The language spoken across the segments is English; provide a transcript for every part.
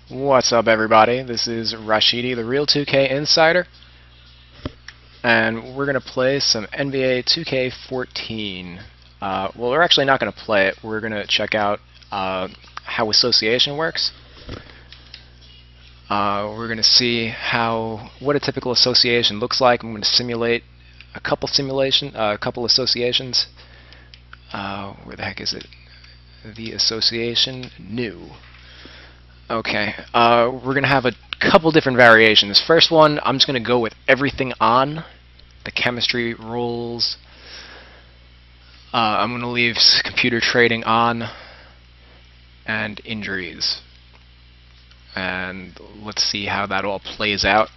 What's up, everybody? This is Rashidi, the Real 2K Insider, and we're going to play some NBA 2K14. Well, we're actually not going to play it. We're going to check out how association works. We're going to see what a typical association looks like. I'm going to simulate a couple associations. Where the heck is it? The association new. Okay, we're going to have a couple different variations. First one, I'm just going to go with everything on. The chemistry rules. I'm going to leave computer trading on. And injuries. And let's see how that all plays out.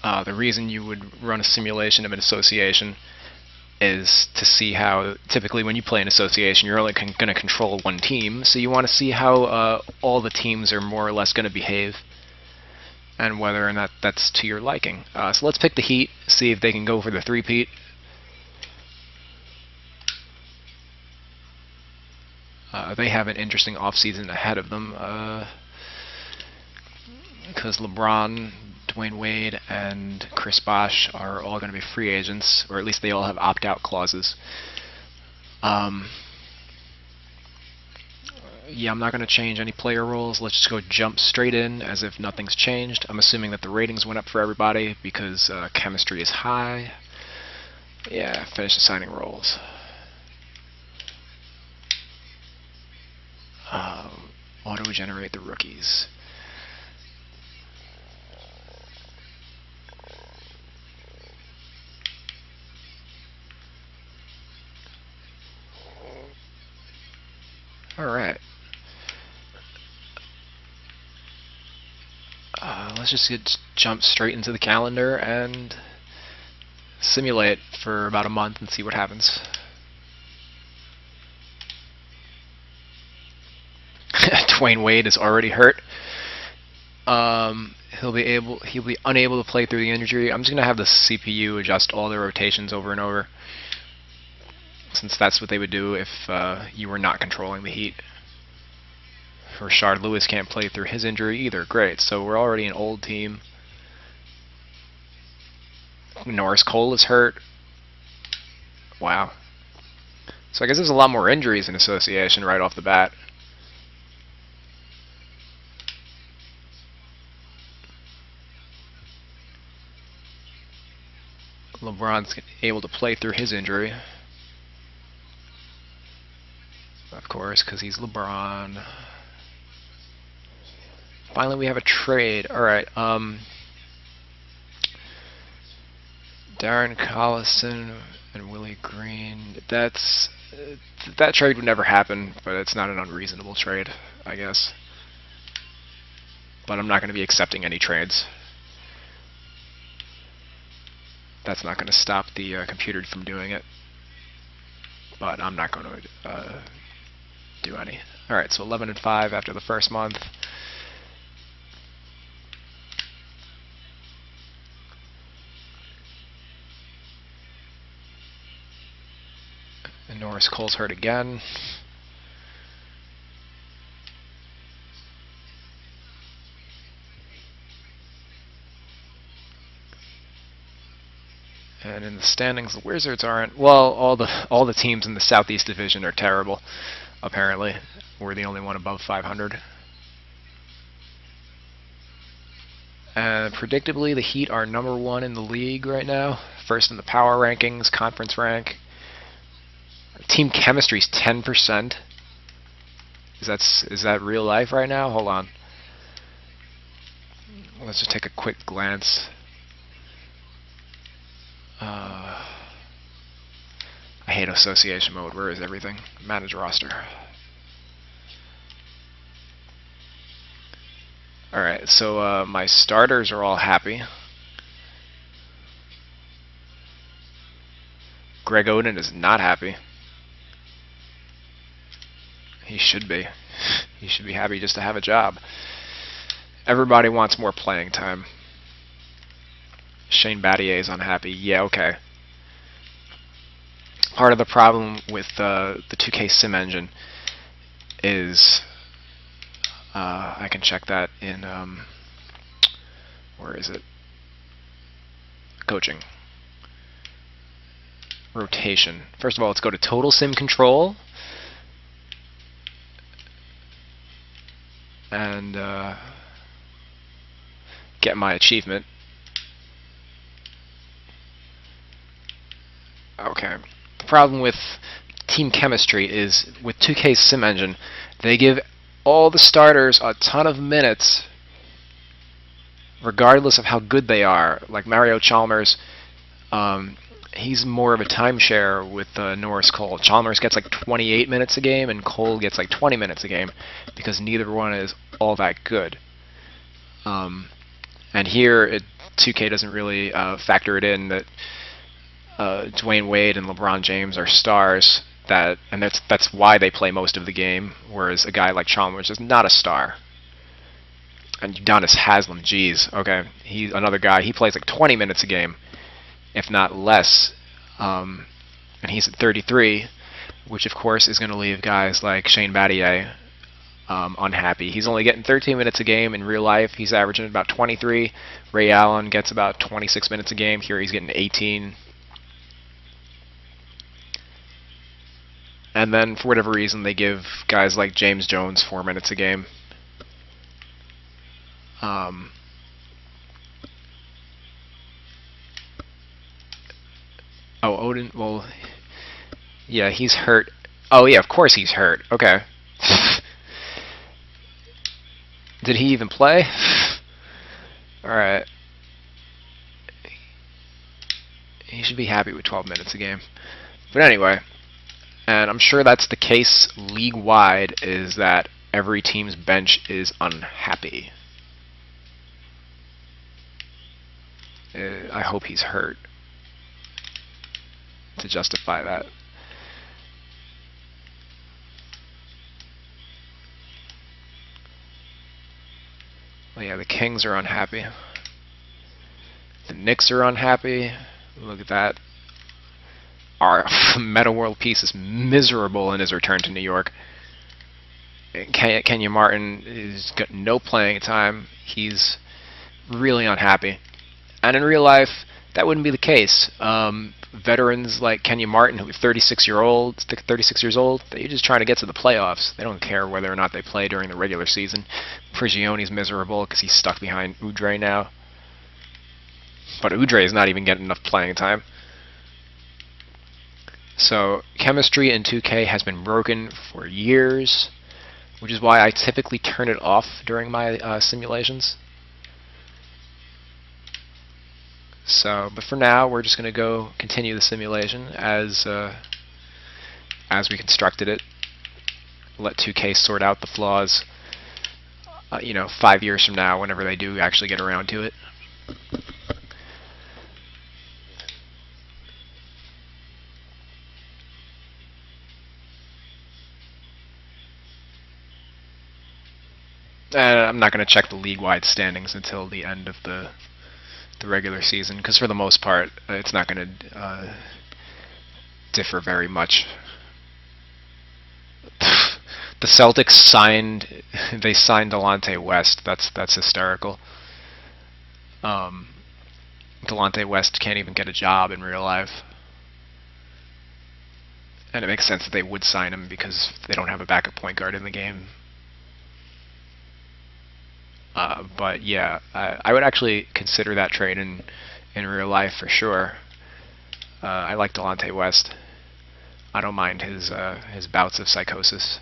The reason you would run a simulation of an association is to see how, typically when you play an association, you're only going to control one team, so you want to see how all the teams are more or less going to behave, and whether or not that's to your liking. So let's pick the Heat, see if they can go for the three-peat. They have an interesting offseason ahead of them, because LeBron, Dwayne Wade, and Chris Bosh are all going to be free agents, or at least they all have opt-out clauses. Yeah, I'm not going to change any player rules. Let's just go jump straight in as if nothing's changed. I'm assuming that the ratings went up for everybody because chemistry is high. Yeah, finish assigning roles. Auto-generate the rookies. Alright. Let's just jump straight into the calendar and simulate for about a month and see what happens. Dwayne Wade is already hurt. He'll be unable to play through the injury. I'm just gonna have the CPU adjust all the rotations over and over, since that's what they would do if you were not controlling the Heat. Rashard Lewis can't play through his injury either. Great, so we're already an old team. Norris Cole is hurt. Wow. So I guess there's a lot more injuries in association right off the bat. LeBron's able to play through his injury. Of course, because he's LeBron. Finally, we have a trade. Alright, Darren Collison and Willie Green. That trade would never happen, but it's not an unreasonable trade, I guess. But I'm not going to be accepting any trades. That's not going to stop the computer from doing it. But I'm not going to do any. Alright, so 11-5 after the first month. And Norris Cole's hurt again. And in the standings, the Wizards aren't. Well, all the teams in the Southeast Division are terrible. Apparently, we're the only one above 500. And predictably, the Heat are #1 in the league right now. First in the power rankings, conference rank. Team chemistry's 10%. Is that real life right now? Hold on. Let's just take a quick glance. I hate association mode. Where is everything? Manage roster. Alright, so my starters are all happy. Greg Oden is not happy. He should be. He should be happy just to have a job. Everybody wants more playing time. Shane Battier is unhappy. Yeah, okay. Part of the problem with the 2K sim engine is, I can check that in, where is it? Coaching. Rotation. First of all, let's go to Total Sim Control. And get my achievement. Okay. The problem with team chemistry is with 2K's sim engine, they give all the starters a ton of minutes regardless of how good they are. Like Mario Chalmers, he's more of a timeshare with Norris Cole. Chalmers gets like 28 minutes a game, and Cole gets like 20 minutes a game because neither one is all that good. And here, 2K doesn't really factor it in that Dwayne Wade and LeBron James are stars, and that's why they play most of the game, whereas a guy like Chalmers is not a star. And Udonis Haslem, geez, okay, he's another guy. He plays like 20 minutes a game, if not less, and he's at 33, which of course is going to leave guys like Shane Battier unhappy. He's only getting 13 minutes a game. In real life, he's averaging about 23. Ray Allen gets about 26 minutes a game. Here he's getting 18. And then, for whatever reason, they give guys like James Jones 4 minutes a game. Odin, well, yeah, he's hurt. Oh, yeah, of course he's hurt. Okay. Did he even play? Alright. He should be happy with 12 minutes a game. But anyway, and I'm sure that's the case league-wide, is that every team's bench is unhappy. I hope he's hurt to justify that. Well, yeah, the Kings are unhappy. The Knicks are unhappy. Look at that. Our Meta World Peace is miserable in his return to New York. Kenya Martin has got no playing time. He's really unhappy. And in real life, that wouldn't be the case. Veterans like Kenya Martin, who are 36 years old, they're just trying to get to the playoffs. They don't care whether or not they play during the regular season. Prigione's miserable because he's stuck behind Udre now. But Udre is not even getting enough playing time. So chemistry in 2K has been broken for years, which is why I typically turn it off during my simulations. So, but for now, we're just going to go continue the simulation as we constructed it. Let 2K sort out the flaws, 5 years from now, whenever they do actually get around to it. I'm not going to check the league-wide standings until the end of the regular season, because for the most part, it's not going to differ very much. The Celtics signed Delonte West. That's hysterical. Delonte West can't even get a job in real life. And it makes sense that they would sign him because they don't have a backup point guard in the game. But yeah, I would actually consider that trade in real life for sure. I like Delonte West. I don't mind his bouts of psychosis.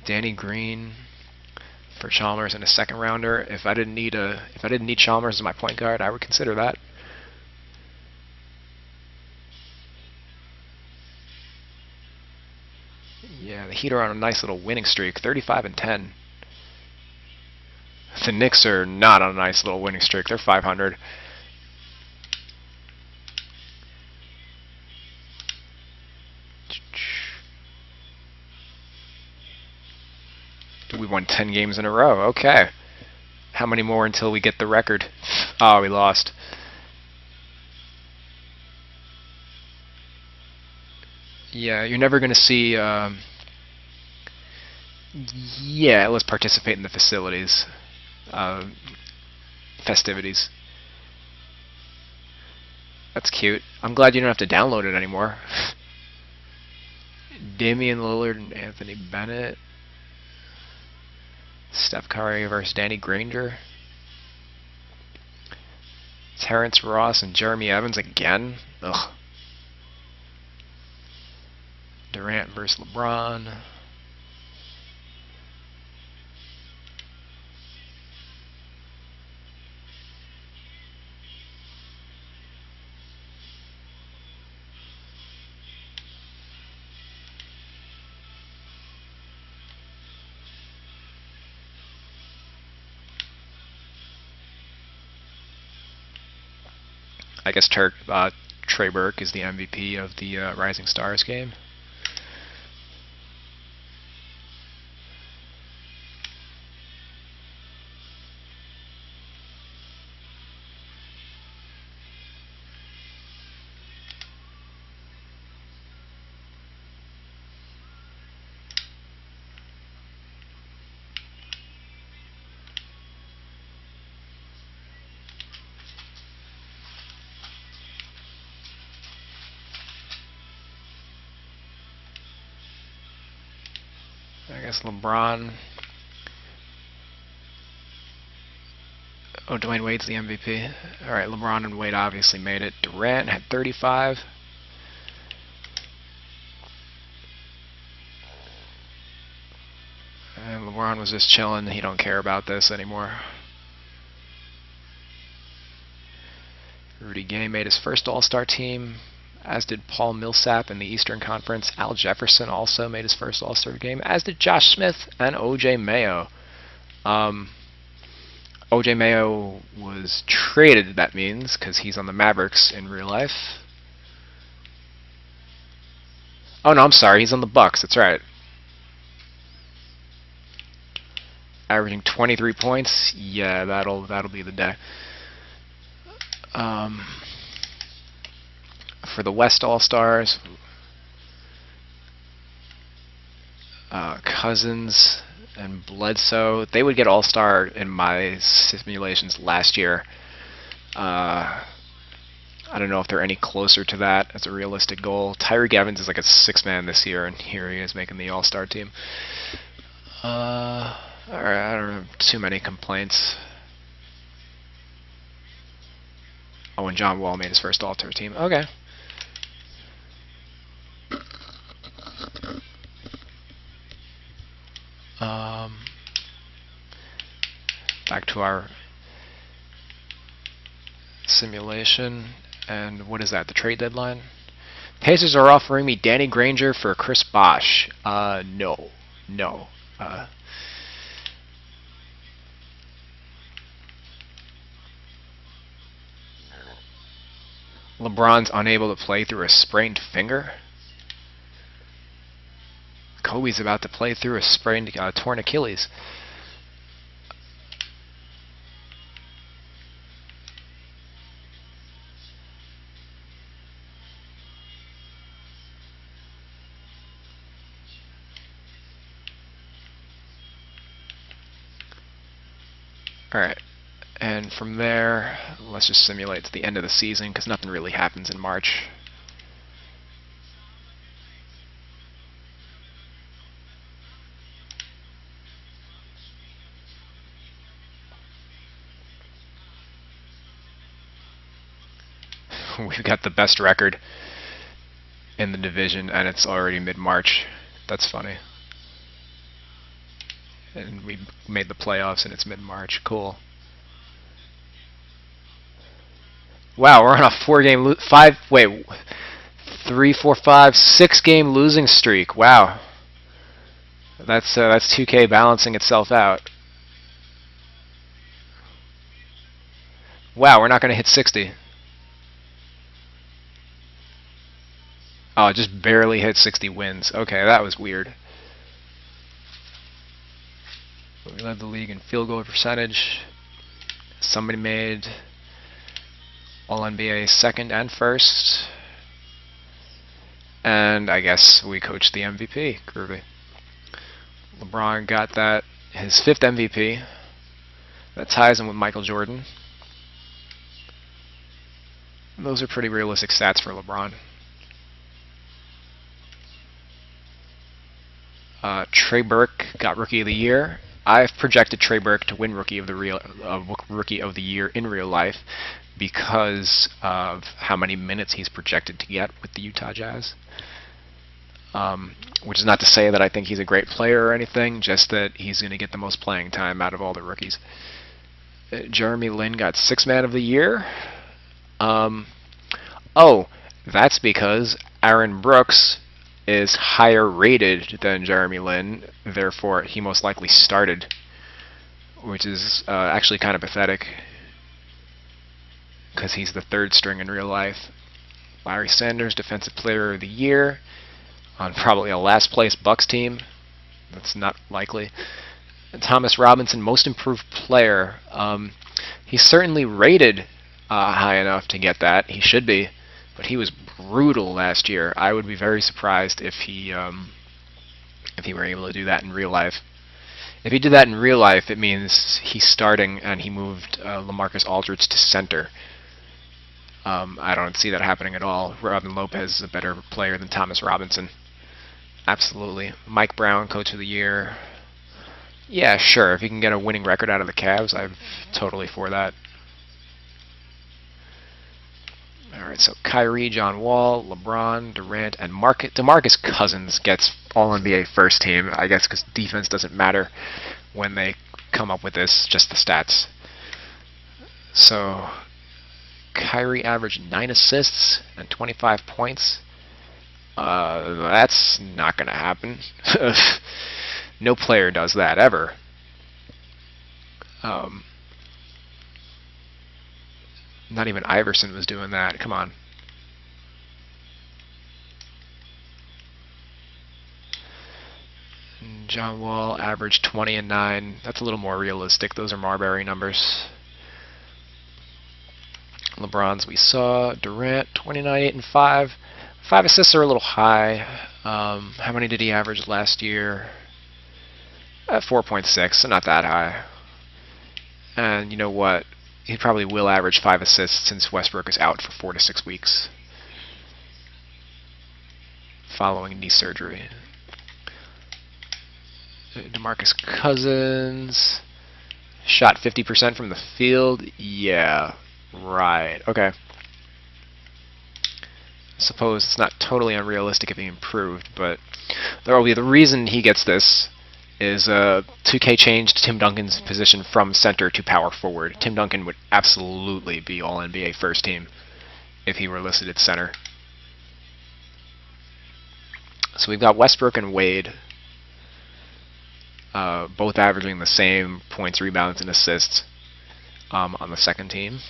Danny Green for Chalmers in a second rounder. If I didn't need Chalmers as my point guard, I would consider that. Yeah, the Heat are on a nice little winning streak, 35-10. The Knicks are not on a nice little winning streak. They're 500. We won 10 games in a row. Okay. How many more until we get the record? Oh, we lost. Yeah, you're never going to see Yeah, let's participate in the facilities, uh, festivities. That's cute. I'm glad you don't have to download it anymore. Damian Lillard and Anthony Bennett. Steph Curry versus Danny Granger. Terrence Ross and Jeremy Evans again. Ugh. Durant versus LeBron. I guess Trey Burke is the MVP of the Rising Stars game. I guess LeBron. Oh, Dwayne Wade's the MVP. Alright, LeBron and Wade obviously made it. Durant had 35. And LeBron was just chilling. He don't care about this anymore. Rudy Gay made his first All-Star team, as did Paul Millsap in the Eastern Conference. Al Jefferson also made his first All-Star game, as did Josh Smith and O.J. Mayo. O.J. Mayo was traded, that means, because he's on the Mavericks in real life. Oh no, I'm sorry, he's on the Bucks, that's right. Averaging 23 points. Yeah, that'll be the day. For the West All-Stars, Cousins and Bledsoe, they would get All-Star in my simulations last year. I don't know if they're any closer to that as a realistic goal. Tyreek Evans is like a 6-man this year, and here he is making the All-Star team. Alright, I don't have too many complaints. Oh, and John Wall made his first All-Star team. Okay. Back to our simulation. And what is that? The trade deadline? Pacers are offering me Danny Granger for Chris Bosh. No. No. LeBron's unable to play through a sprained finger. Kobe's about to play through a sprained, torn Achilles. Alright, and from there, let's just simulate to the end of the season, because nothing really happens in March. We've got the best record in the division, and it's already mid-March. That's funny. And we made the playoffs, and it's mid-March. Cool. Wow, we're on a 6-game losing streak. Wow. That's 2K balancing itself out. Wow, we're not going to hit 60. Oh, it just barely hit 60 wins. Okay, that was weird. We led the league in field goal percentage. Somebody made All-NBA second and first. And I guess we coached the MVP. Groovy. LeBron got that, his 5th MVP. That ties him with Michael Jordan. Those are pretty realistic stats for LeBron. Trey Burke got Rookie of the Year. I've projected Trey Burke to win Rookie of the Year in real life because of how many minutes he's projected to get with the Utah Jazz. Which is not to say that I think he's a great player or anything, just that he's going to get the most playing time out of all the rookies. Jeremy Lin got 6th Man of the Year. Oh, that's because Aaron Brooks is higher rated than Jeremy Lin, therefore he most likely started, which is actually kind of pathetic because he's the 3rd string in real life. Larry Sanders, Defensive Player of the Year, on probably a last place Bucks team. That's not likely. And Thomas Robinson, Most Improved Player. He's certainly rated high enough to get that. He should be, but he was brutal last year. I would be very surprised if he were able to do that in real life. If he did that in real life, it means he's starting and he moved LaMarcus Aldridge to center. I don't see that happening at all. Robin Lopez is a better player than Thomas Robinson. Absolutely. Mike Brown, Coach of the Year. Yeah, sure. If he can get a winning record out of the Cavs, I'm totally for that. Alright, so Kyrie, John Wall, LeBron, Durant, and DeMarcus Cousins gets All-NBA First Team, I guess because defense doesn't matter when they come up with this, just the stats. So, Kyrie averaged 9 assists and 25 points. That's not going to happen. No player does that ever. Not even Iverson was doing that. Come on. John Wall averaged 20 and 9. That's a little more realistic. Those are Marbury numbers. LeBron's we saw. Durant 29, 8 and 5. 5 assists are a little high. How many did he average last year? 4.6, so not that high. And you know what? He probably will average 5 assists since Westbrook is out for 4 to 6 weeks following knee surgery. DeMarcus Cousins shot 50% from the field. Yeah, right. Okay. I suppose it's not totally unrealistic if he improved, but there will be the reason he gets this is 2K changed Tim Duncan's position from center to power forward. Tim Duncan would absolutely be All-NBA First Team if he were listed at center. So we've got Westbrook and Wade both averaging the same points, rebounds, and assists on the second team.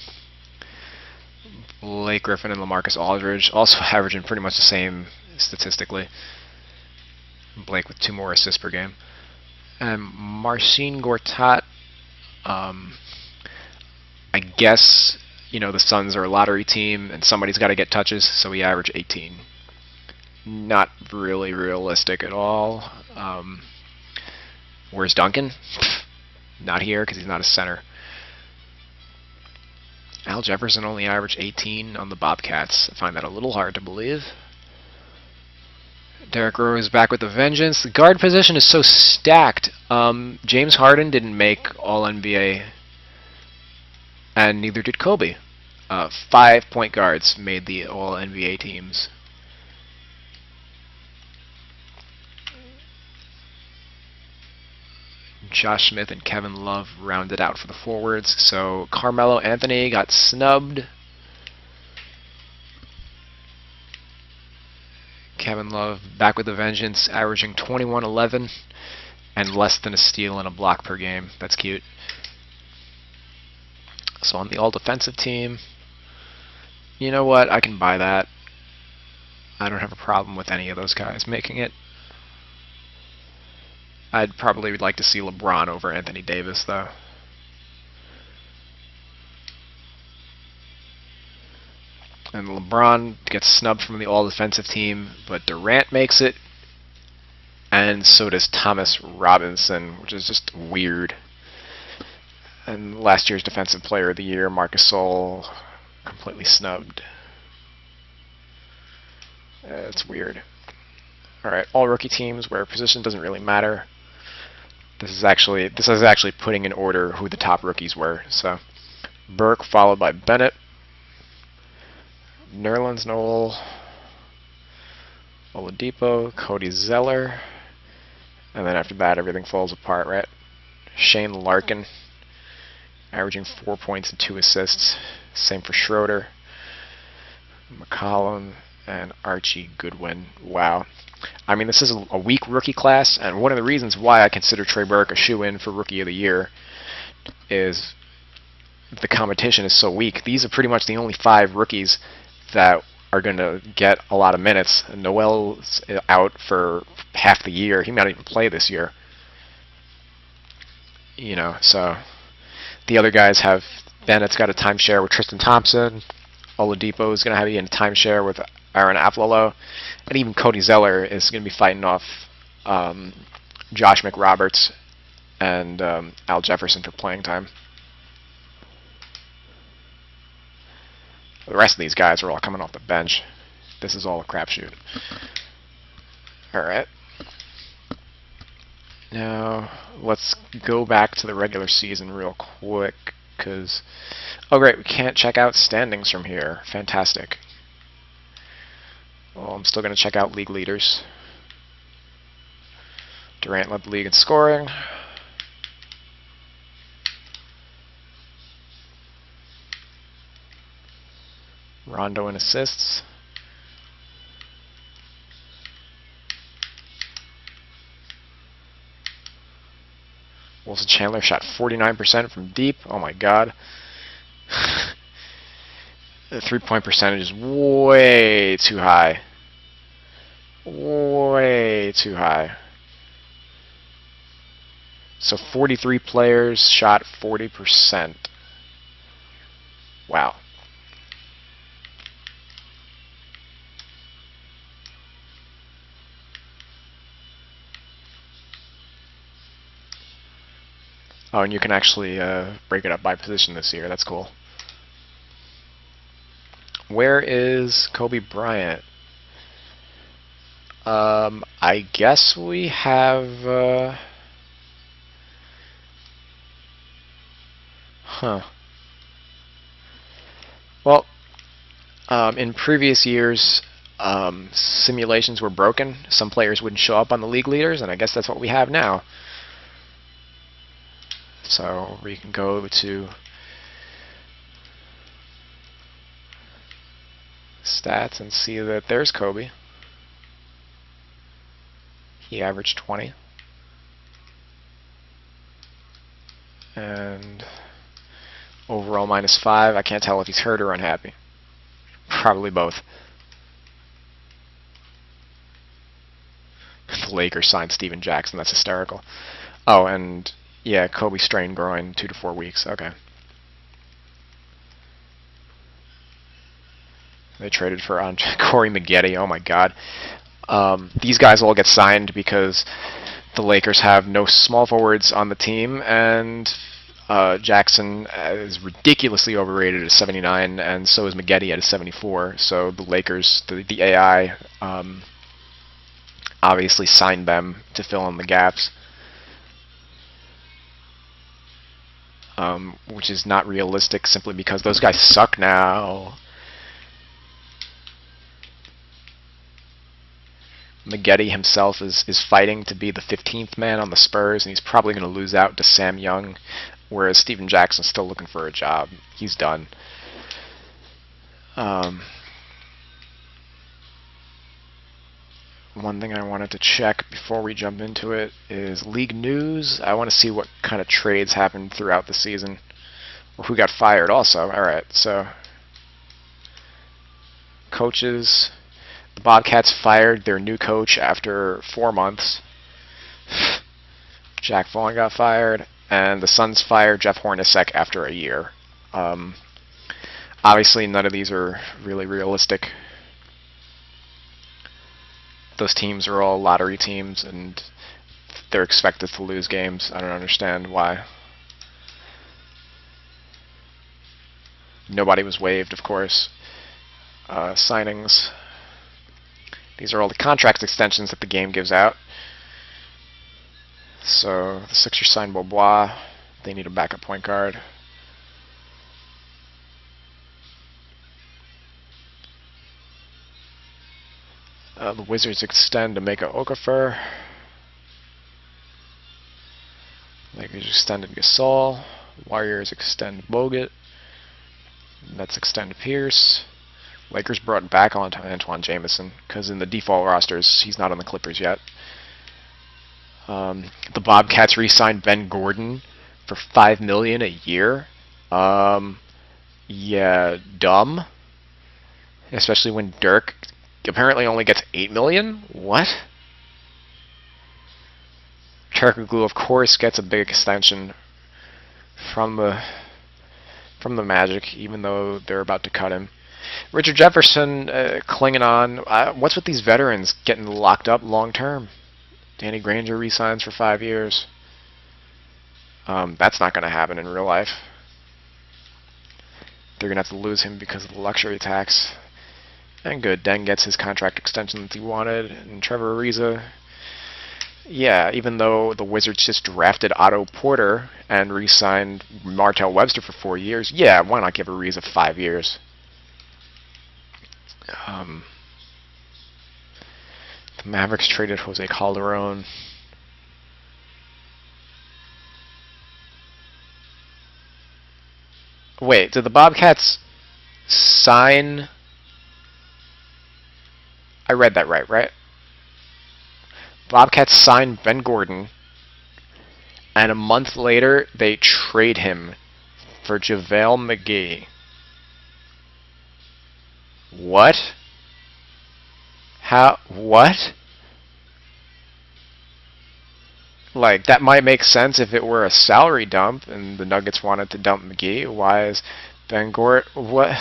Blake Griffin and LaMarcus Aldridge also averaging pretty much the same statistically. Blake with 2 more assists per game. And Marcin Gortat, I guess, you know, the Suns are a lottery team and somebody's got to get touches, so he averaged 18. Not really realistic at all. Where's Duncan? Not here because he's not a center. Al Jefferson only averaged 18 on the Bobcats. I find that a little hard to believe. Derrick Rose back with a vengeance. The guard position is so stacked. James Harden didn't make All-NBA, and neither did Kobe. 5 point guards made the All-NBA teams. Josh Smith and Kevin Love rounded out for the forwards. So Carmelo Anthony got snubbed. Kevin Love back with a vengeance, averaging 21-11 and less than a steal and a block per game. That's cute. So on the all-defensive team, you know what? I can buy that. I don't have a problem with any of those guys making it. I'd probably like to see LeBron over Anthony Davis, though. And LeBron gets snubbed from the all-defensive team, but Durant makes it. and so does Thomas Robinson, which is just weird. And last year's Defensive Player of the Year, Marcus Gasol, completely snubbed. It's weird. Alright, all rookie teams where position doesn't really matter. This is actually putting in order who the top rookies were. So Burke followed by Bennett, Nerlens Noel, Oladipo, Cody Zeller, and then after that everything falls apart, right? Shane Larkin, averaging 4 points and 2 assists. Same for Schroeder, McCollum, and Archie Goodwin. Wow. I mean, this is a weak rookie class, and one of the reasons why I consider Trey Burke a shoe-in for Rookie of the Year is the competition is so weak. These are pretty much the only 5 rookies that are going to get a lot of minutes. Noel's out for half the year. He might not even play this year. You know, so the other guys have Bennett's got a timeshare with Tristan Thompson. Oladipo is going to have a timeshare with Aaron Aflalo, and even Cody Zeller is going to be fighting off Josh McRoberts and Al Jefferson for playing time. The rest of these guys are all coming off the bench. This is all a crapshoot. Alright. Now, let's go back to the regular season real quick, because... Oh great, we can't check out standings from here. Fantastic. Well, I'm still going to check out league leaders. Durant led the league in scoring. Rondo in assists. Wilson Chandler shot 49% from deep. Oh my god. The 3-point percentage is way too high. Way too high. So 43 players shot 40%. Wow. Oh, and you can actually break it up by position this year. That's cool. Where is Kobe Bryant? I guess we have... Well, in previous years, simulations were broken. Some players wouldn't show up on the league leaders, and I guess that's what we have now. So we can go to stats and see that there's Kobe. He averaged 20. And overall -5. I can't tell if he's hurt or unhappy. Probably both. The Lakers signed Steven Jackson. That's hysterical. Oh, and yeah, Kobe strained groin, 2 to 4 weeks. Okay. They traded for Corey Maggette. Oh my God. These guys all get signed because the Lakers have no small forwards on the team, and Jackson is ridiculously overrated at 79, and so is Maggette at a 74. So the Lakers, the AI, obviously signed them to fill in the gaps. Which is not realistic simply because those guys suck now. Maggette himself is fighting to be the 15th man on the Spurs, and he's probably going to lose out to Sam Young, whereas Steven Jackson's still looking for a job. He's done. One thing I wanted to check before we jump into it is league news. I want to see what kind of trades happened throughout the season, or who got fired also. Alright, so coaches. The Bobcats fired their new coach after 4 months. Jack Vaughn got fired, and the Suns fired Jeff Hornacek after a year. Obviously, none of these are really realistic. those teams are all lottery teams, and they're expected to lose games. I don't understand why. Nobody was waived, of course. Signings. These are all the contract extensions that the game gives out. So the Sixers signed Bobois. They need a backup point guard. The Wizards extend to Emeka Okafor. Lakers extended Gasol. Warriors extend Bogut. Nets extend Pierce. Lakers brought back on Antoine Jamison because in the default rosters he's not on the Clippers yet. The Bobcats re-signed Ben Gordon for $5 million a year. Yeah, dumb. Especially when Dirk apparently only gets $8 million. What? Turkoglu, of course, gets a big extension from the Magic, even though they're about to cut him. Richard Jefferson clinging on. What's with these veterans getting locked up long term? Danny Granger re-signs for 5 years. That's not going to happen in real life. They're going to have to lose him because of the luxury tax. And good, Deng gets his contract extension that he wanted. And Trevor Ariza, yeah, even though the Wizards just drafted Otto Porter and re-signed Martell Webster for 4 years, yeah, why not give Ariza 5 years? The Mavericks traded Jose Calderon. Wait, did the Bobcats sign? I read that right? Bobcats signed Ben Gordon, and a month later they trade him for JaVale McGee. What? How? What? Like, that might make sense if it were a salary dump and the Nuggets wanted to dump McGee. Why is Ben Gordon? What?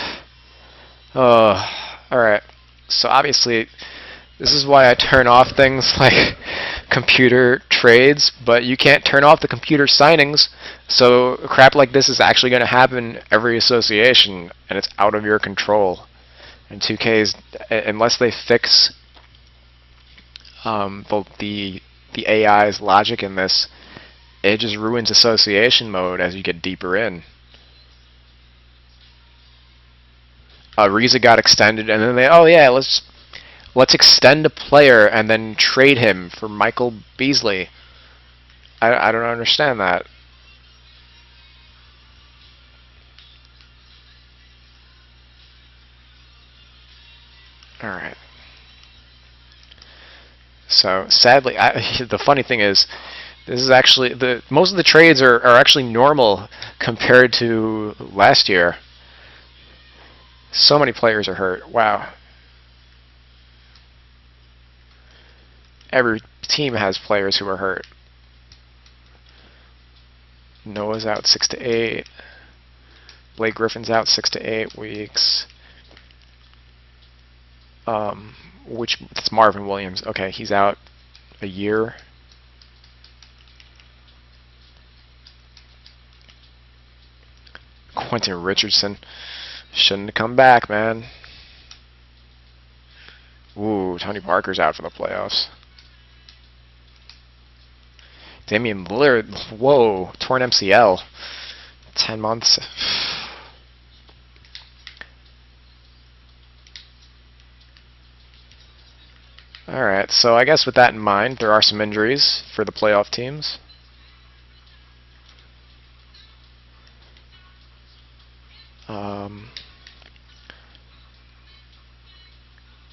Oh, alright. So obviously, this is why I turn off things like computer trades, but you can't turn off the computer signings, so crap like this is actually going to happen every association, and it's out of your control. And 2K's, unless they fix the AI's logic in this, it just ruins association mode as you get deeper in. Ariza got extended, and then let's extend a player and then trade him for Michael Beasley. I don't understand that. Alright. So sadly, the funny thing is, this is actually most of the trades are actually normal compared to last year. So many players are hurt. Wow. Every team has players who are hurt. Noah's out 6 to 8. Blake Griffin's out 6 to 8 weeks. It's Marvin Williams. Okay, he's out a year. Quentin Richardson shouldn't have come back, man. Ooh, Tony Parker's out for the playoffs. Damian Lillard, whoa, torn MCL. 10 months. Alright, so I guess with that in mind, there are some injuries for the playoff teams.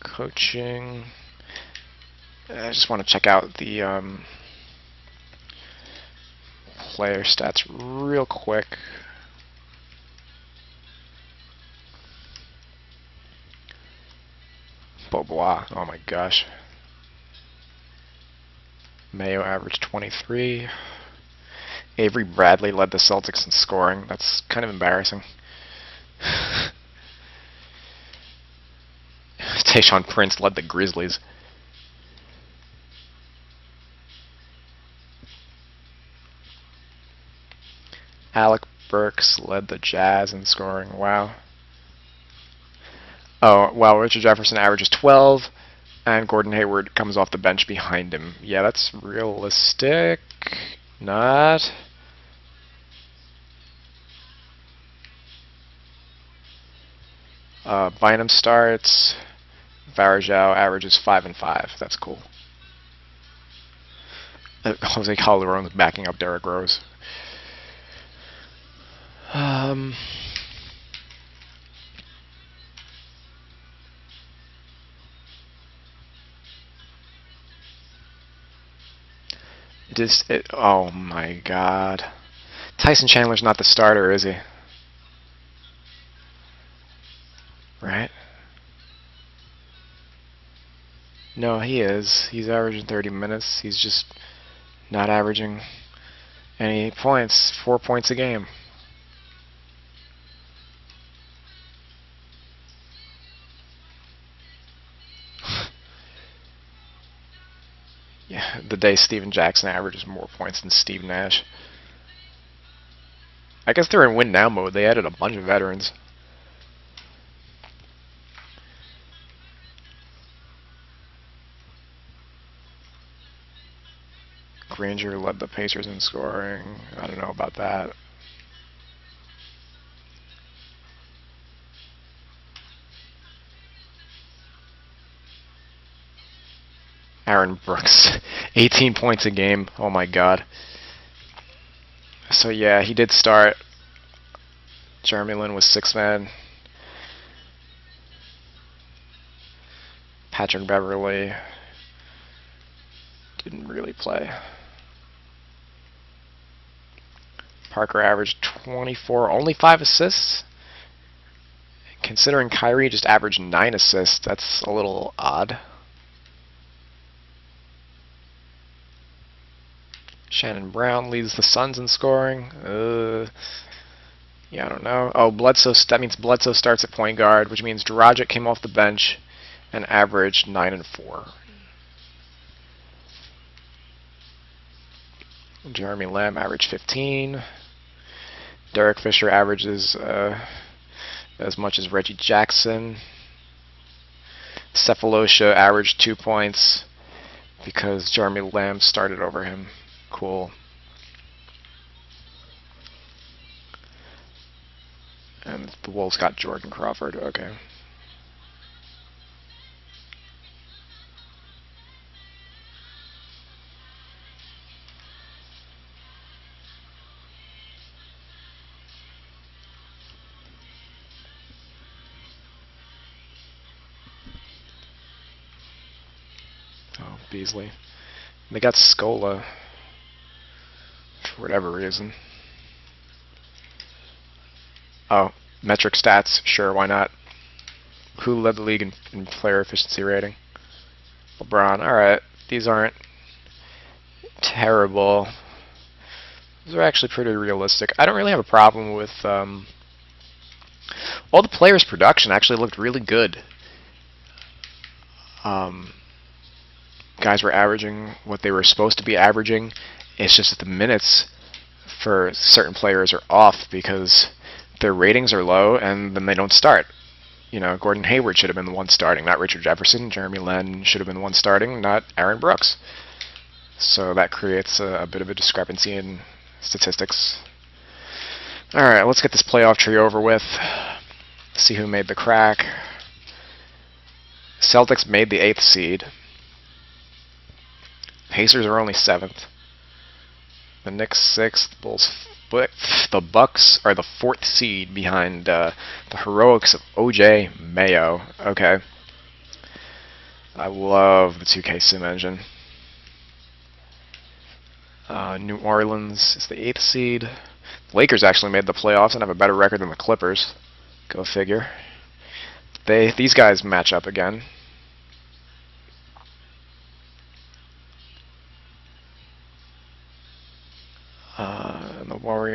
Coaching. I just want to check out the player stats real quick. Bobois, oh my gosh. Mayo averaged 23. Avery Bradley led the Celtics in scoring. That's kind of embarrassing. Tayshaun Prince led the Grizzlies. Alec Burks led the Jazz in scoring. Wow. Oh, well, Richard Jefferson averages 12, and Gordon Hayward comes off the bench behind him. Yeah, that's realistic. Not. Bynum starts. Varejao averages 5 and 5. That's cool. Jose Calderon's backing up Derrick Rose. Oh my God. Tyson Chandler's not the starter, is he? Right? No, he is. He's averaging 30 minutes. He's just not averaging any points. 4 points a game. Yeah, the day Steven Jackson averages more points than Steve Nash. I guess they're in win now mode. They added a bunch of veterans. Granger led the Pacers in scoring. I don't know about that. Aaron Brooks, 18 points a game. Oh my God. So yeah, he did start. Jeremy Lin was 6-man. Patrick Beverly didn't really play. Parker averaged 24, only 5 assists. Considering Kyrie just averaged 9 assists, that's a little odd. Shannon Brown leads the Suns in scoring. Yeah, I don't know. Oh, that means Bledsoe starts at point guard, which means Dragic came off the bench and averaged 9 and 4. Jeremy Lamb averaged 15. Derek Fisher averages as much as Reggie Jackson. Cephalosha averaged 2 points because Jeremy Lamb started over him. Cool. And the Wolves got Jordan Crawford. Okay. Oh, Beasley. They got Scola for whatever reason. Oh, metric stats. Sure, why not? Who led the league in player efficiency rating? LeBron. Alright, these aren't terrible. These are actually pretty realistic. I don't really have a problem with... all the players' production actually looked really good. Guys were averaging what they were supposed to be averaging. It's just that the minutes for certain players are off because their ratings are low and then they don't start. You know, Gordon Hayward should have been the one starting, not Richard Jefferson. Jeremy Lin should have been the one starting, not Aaron Brooks. So that creates a bit of a discrepancy in statistics. Alright, let's get this playoff tree over with. See who made the crack. Celtics made the 8th seed. Pacers are only 7th. The Knicks 6th. The Bucks are the 4th seed behind the heroics of OJ Mayo. Okay. I love the 2K sim engine. New Orleans is the 8th seed. The Lakers actually made the playoffs and have a better record than the Clippers. Go figure. These guys match up again.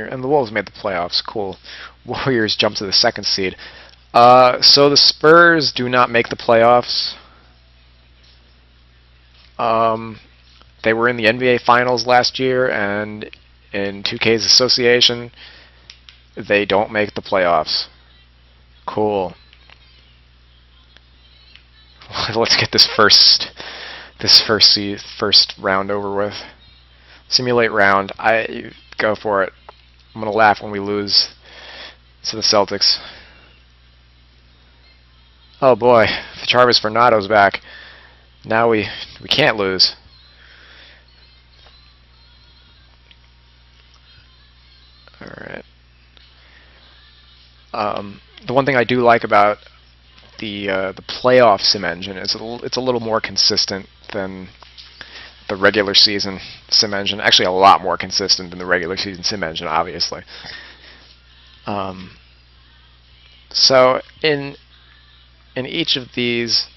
And the Wolves made the playoffs. Cool. Warriors jump to the 2nd seed. So the Spurs do not make the playoffs. They were in the NBA Finals last year, and in 2K's association, They don't make the playoffs. Cool. Let's get this first round over with. Simulate round. I go for it. I'm gonna laugh when we lose to the Celtics. Oh boy, Jarvis Fernando's back. Now we can't lose. All right. The one thing I do like about the playoff sim engine is it's a little more consistent than the regular season sim engine. Actually, a lot more consistent than the regular season sim engine, obviously. So in each of these,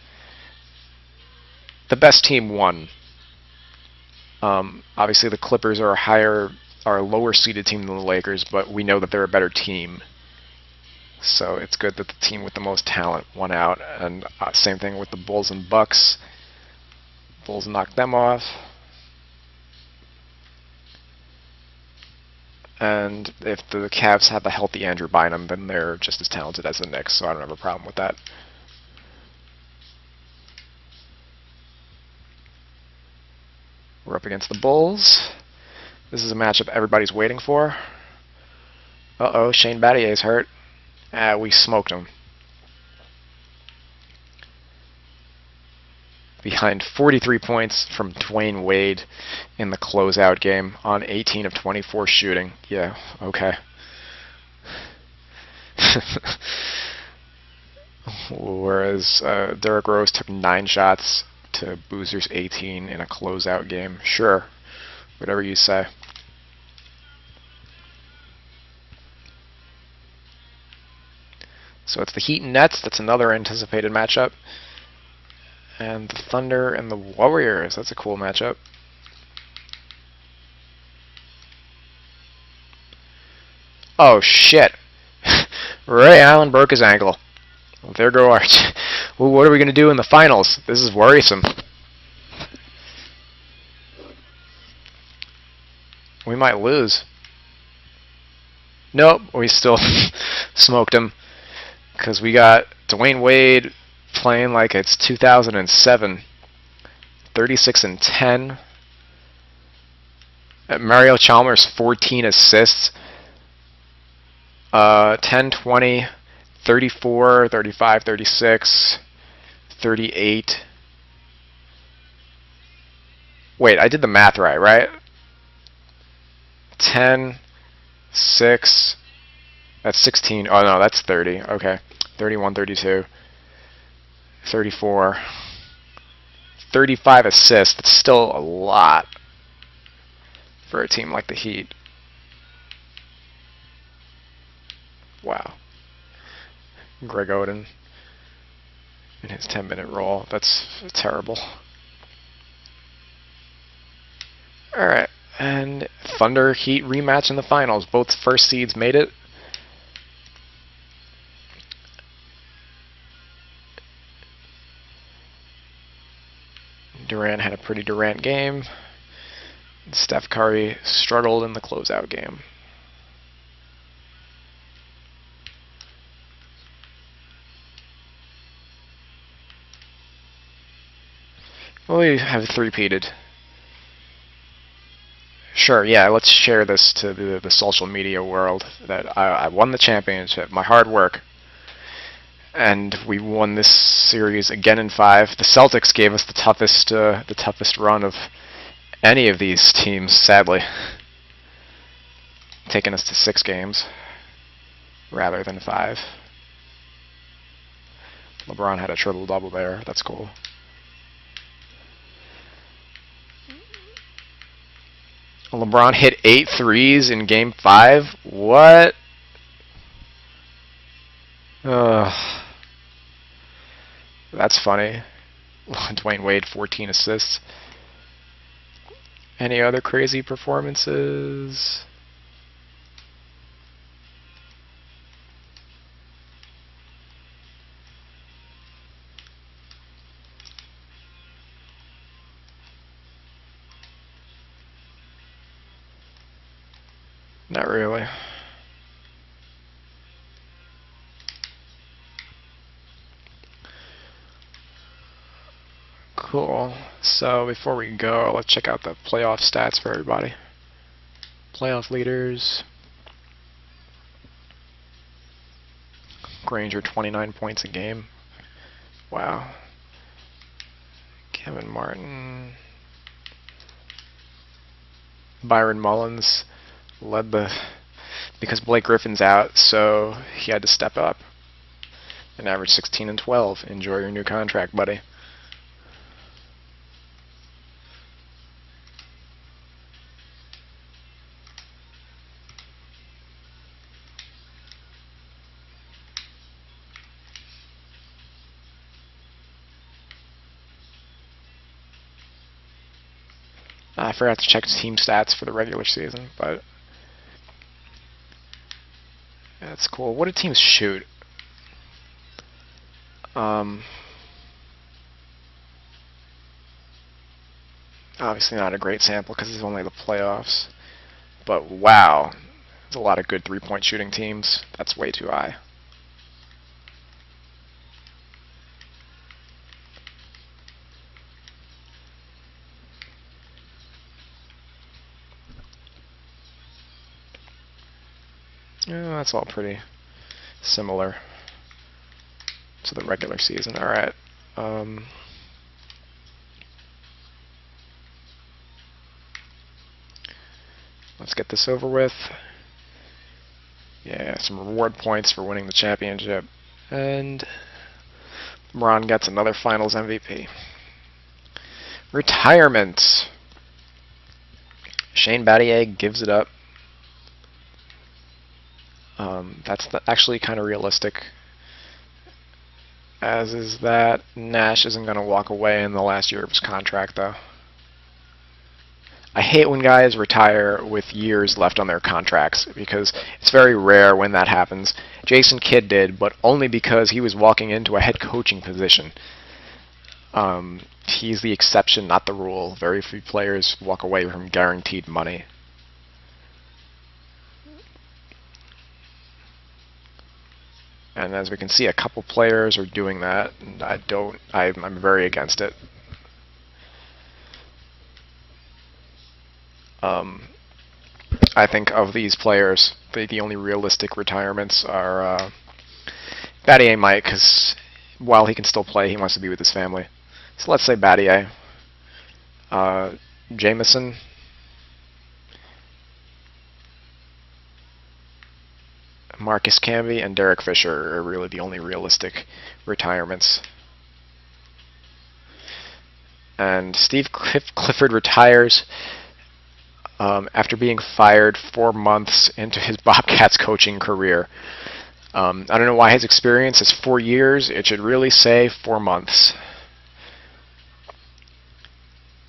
the best team won. Obviously, the Clippers are a lower seeded team than the Lakers, but we know that they're a better team. So it's good that the team with the most talent won out. And same thing with the Bulls and Bucks. Bulls knocked them off. And if the Cavs have a healthy Andrew Bynum, then they're just as talented as the Knicks, so I don't have a problem with that. We're up against the Bulls. This is a matchup everybody's waiting for. Uh-oh, Shane Battier's hurt. We smoked him. Behind 43 points from Dwayne Wade in the closeout game on 18 of 24 shooting. Yeah, okay. Whereas Derrick Rose took 9 shots to Boozer's 18 in a closeout game. Sure, whatever you say. So it's the Heat and Nets. That's another anticipated matchup. And the Thunder and the Warriors. That's a cool matchup. Oh, shit. Ray Allen broke his ankle. Well, there go our... Well, what are we going to do in the finals? This is worrisome. We might lose. Nope, we still smoked him. Because we got Dwayne Wade playing like it's 2007. 36 and 10. Mario Chalmers, 14 assists. 10, 20, 34, 35, 36, 38. Wait, I did the math right? 10, 6, that's 16. Oh no, that's 30. Okay. 31, 32, 34, 35 assists. That's still a lot for a team like the Heat. Wow. Greg Oden in his 10-minute role. That's terrible. Alright, and Thunder Heat rematch in the finals. Both first seeds made it. Durant had a pretty Durant game. Steph Curry struggled in the closeout game. Well, we have three-peated. Sure, yeah, let's share this to the social media world that I won the championship, my hard work. And we won this series again in 5. The Celtics gave us the toughest run of any of these teams, sadly. Taking us to 6 games rather than 5. LeBron had a triple-double there. That's cool. LeBron hit 8 threes in Game 5? What? Ugh. That's funny. Dwayne Wade, 14 assists. Any other crazy performances? Not really. Cool. So before we go, let's check out the playoff stats for everybody. Playoff leaders. Granger 29 points a game. Wow. Kevin Martin. Byron Mullins led the, because Blake Griffin's out, so he had to step up and average 16 and 12. Enjoy your new contract, buddy. I forgot to check team stats for the regular season, but that's cool. What did teams shoot? Obviously not a great sample because it's only the playoffs. But wow, there's a lot of good three-point shooting teams. That's way too high. Yeah, that's all pretty similar to the regular season. All right. Let's get this over with. Yeah, some reward points for winning the championship. And LeBron gets another Finals MVP. Retirement. Shane Battier gives it up. That's actually kind of realistic. As is that Nash isn't going to walk away in the last year of his contract, though. I hate when guys retire with years left on their contracts because it's very rare when that happens. Jason Kidd did, but only because he was walking into a head coaching position. He's the exception, not the rule. Very few players walk away from guaranteed money. And as we can see, a couple players are doing that, and I'm very against it. I think of these players, the only realistic retirements are Battier might, because while he can still play, he wants to be with his family. So let's say Battier. Jameson. Marcus Camby and Derek Fisher are really the only realistic retirements. And Steve Clifford retires after being fired 4 months into his Bobcats coaching career. I don't know why his experience is 4 years. It should really say 4 months.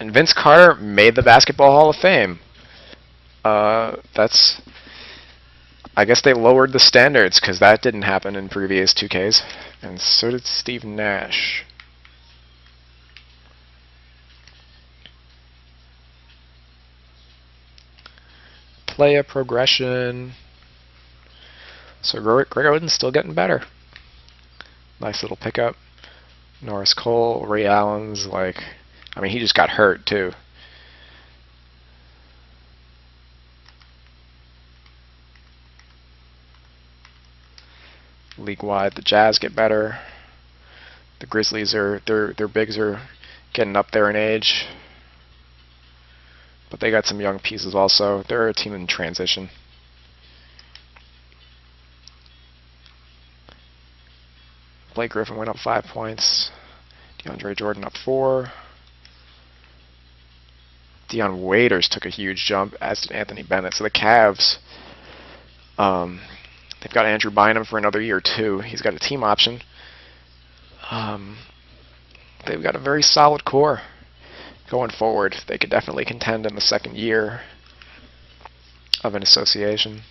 And Vince Carter made the Basketball Hall of Fame. I guess they lowered the standards because that didn't happen in previous 2Ks. And so did Steve Nash. Player progression. So Greg Oden's still getting better. Nice little pickup. Norris Cole, Ray Allen's he just got hurt too. League-wide, the Jazz get better. The Grizzlies their bigs are getting up there in age. But they got some young pieces also. They're a team in transition. Blake Griffin went up 5 points. DeAndre Jordan up 4. Dion Waiters took a huge jump, as did Anthony Bennett. So the Cavs, they've got Andrew Bynum for another year too. He's got a team option. They've got a very solid core going forward. They could definitely contend in the second year of an association.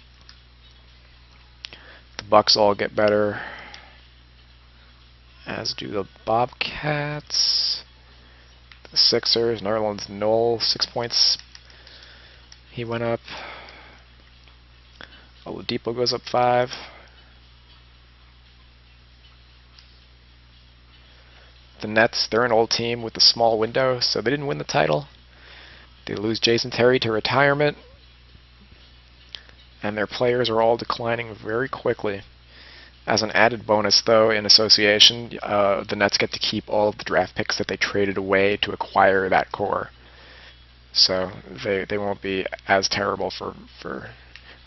The Bucks all get better, as do the Bobcats. The Sixers, Nerlens Noel, 6 points. He went up. Oladipo goes up 5. the Nets, they're an old team with a small window, so they didn't win the title. They lose Jason Terry to retirement, and their players are all declining very quickly. As an added bonus, though, in association, the Nets get to keep all of the draft picks that they traded away to acquire that core. So they won't be as terrible or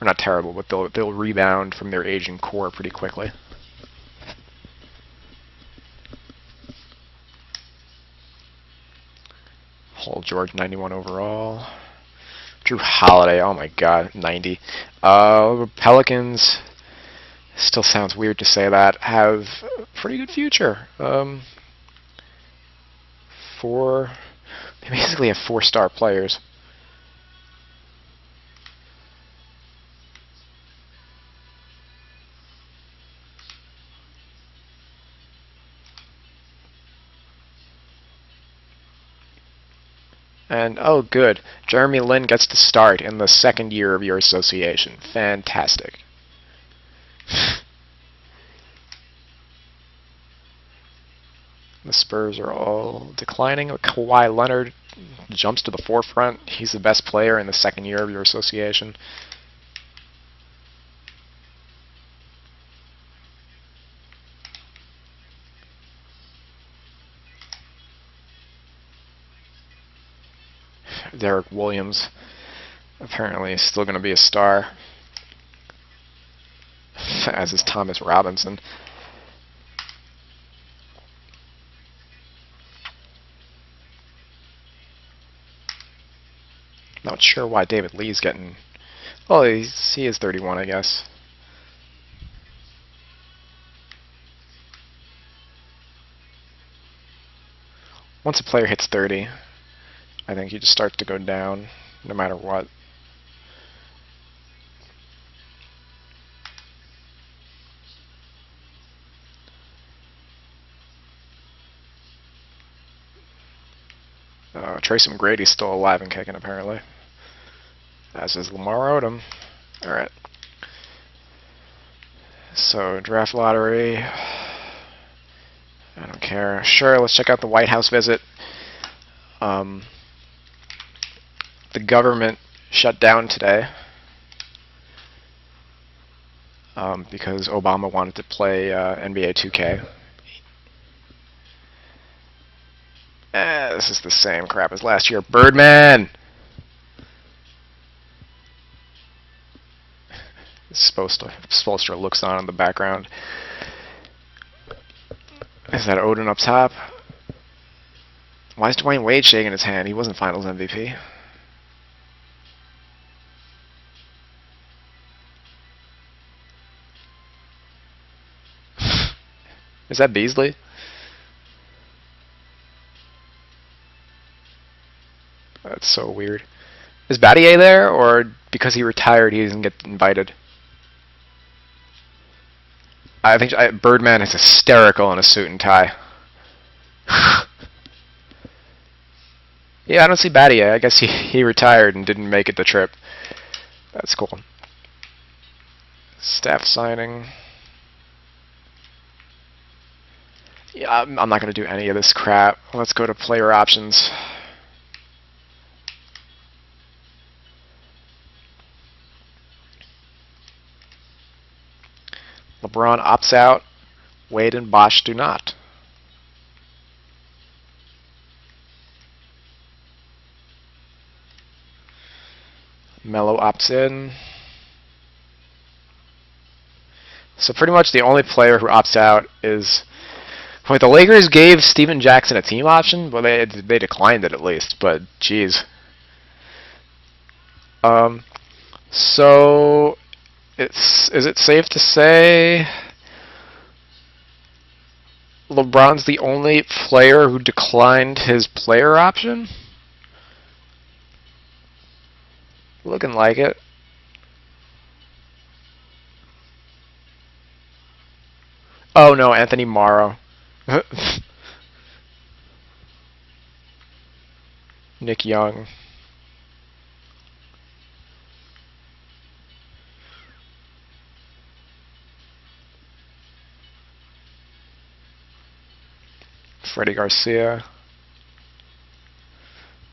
not terrible, but they'll rebound from their aging core pretty quickly. Paul George, 91 overall. Drew Holiday, oh my god, 90. Pelicans, still sounds weird to say that, have a pretty good future. They basically have 4-star players. And, oh good, Jeremy Lin gets to start in the second year of your association. Fantastic. The Spurs are all declining. Kawhi Leonard jumps to the forefront. He's the best player in the second year of your association. Derek Williams apparently is still going to be a star, as is Thomas Robinson. Not sure why David Lee's getting... Well, he is 31, I guess. Once a player hits 30, I think he just starts to go down, no matter what. Tracy McGrady's still alive and kicking, apparently. As is Lamar Odom. Alright. So, draft lottery. I don't care. Sure, let's check out the White House visit. The government shut down today because Obama wanted to play NBA 2K. This is the same crap as last year. Birdman! Spolstra looks on in the background. Is that Odin up top? Why is Dwayne Wade shaking his hand? He wasn't Finals MVP. Is that Beasley? That's so weird. Is Battier there, or because he retired he doesn't get invited? I think Birdman is hysterical in a suit and tie. Yeah, I don't see Battier. I guess he retired and didn't make it the trip. That's cool. Staff signing. Yeah, I'm not going to do any of this crap. Let's go to player options. LeBron opts out. Wade and Bosch do not. Melo opts in. So pretty much the only player who opts out is... Wait, the Lakers gave Steven Jackson a team option? Well, they declined it at least, but geez. So... is it safe to say LeBron's the only player who declined his player option? Looking like it. Oh no, Anthony Morrow. Nick Young. Freddie Garcia.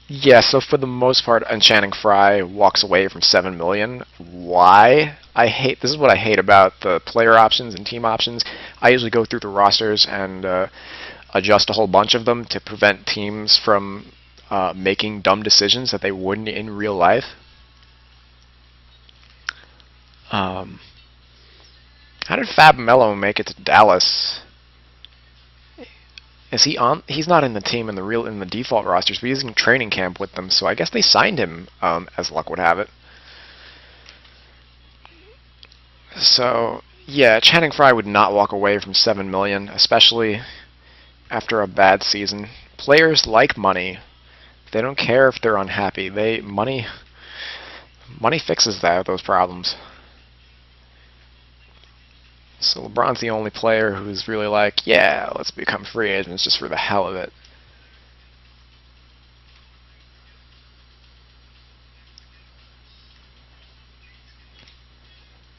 Yeah, so for the most part, Enchanting Fry walks away from 7 million. Why? This is what I hate about the player options and team options. I usually go through the rosters and adjust a whole bunch of them to prevent teams from making dumb decisions that they wouldn't in real life. How did Fab Melo make it to Dallas? Is he on? He's not in the team in the default rosters, but he's in training camp with them. So I guess they signed him, as luck would have it. So yeah, Channing Frye would not walk away from 7 million, especially after a bad season. Players like money. They don't care if they're unhappy. Money fixes those problems. So LeBron's the only player who's really like, yeah, let's become free agents just for the hell of it.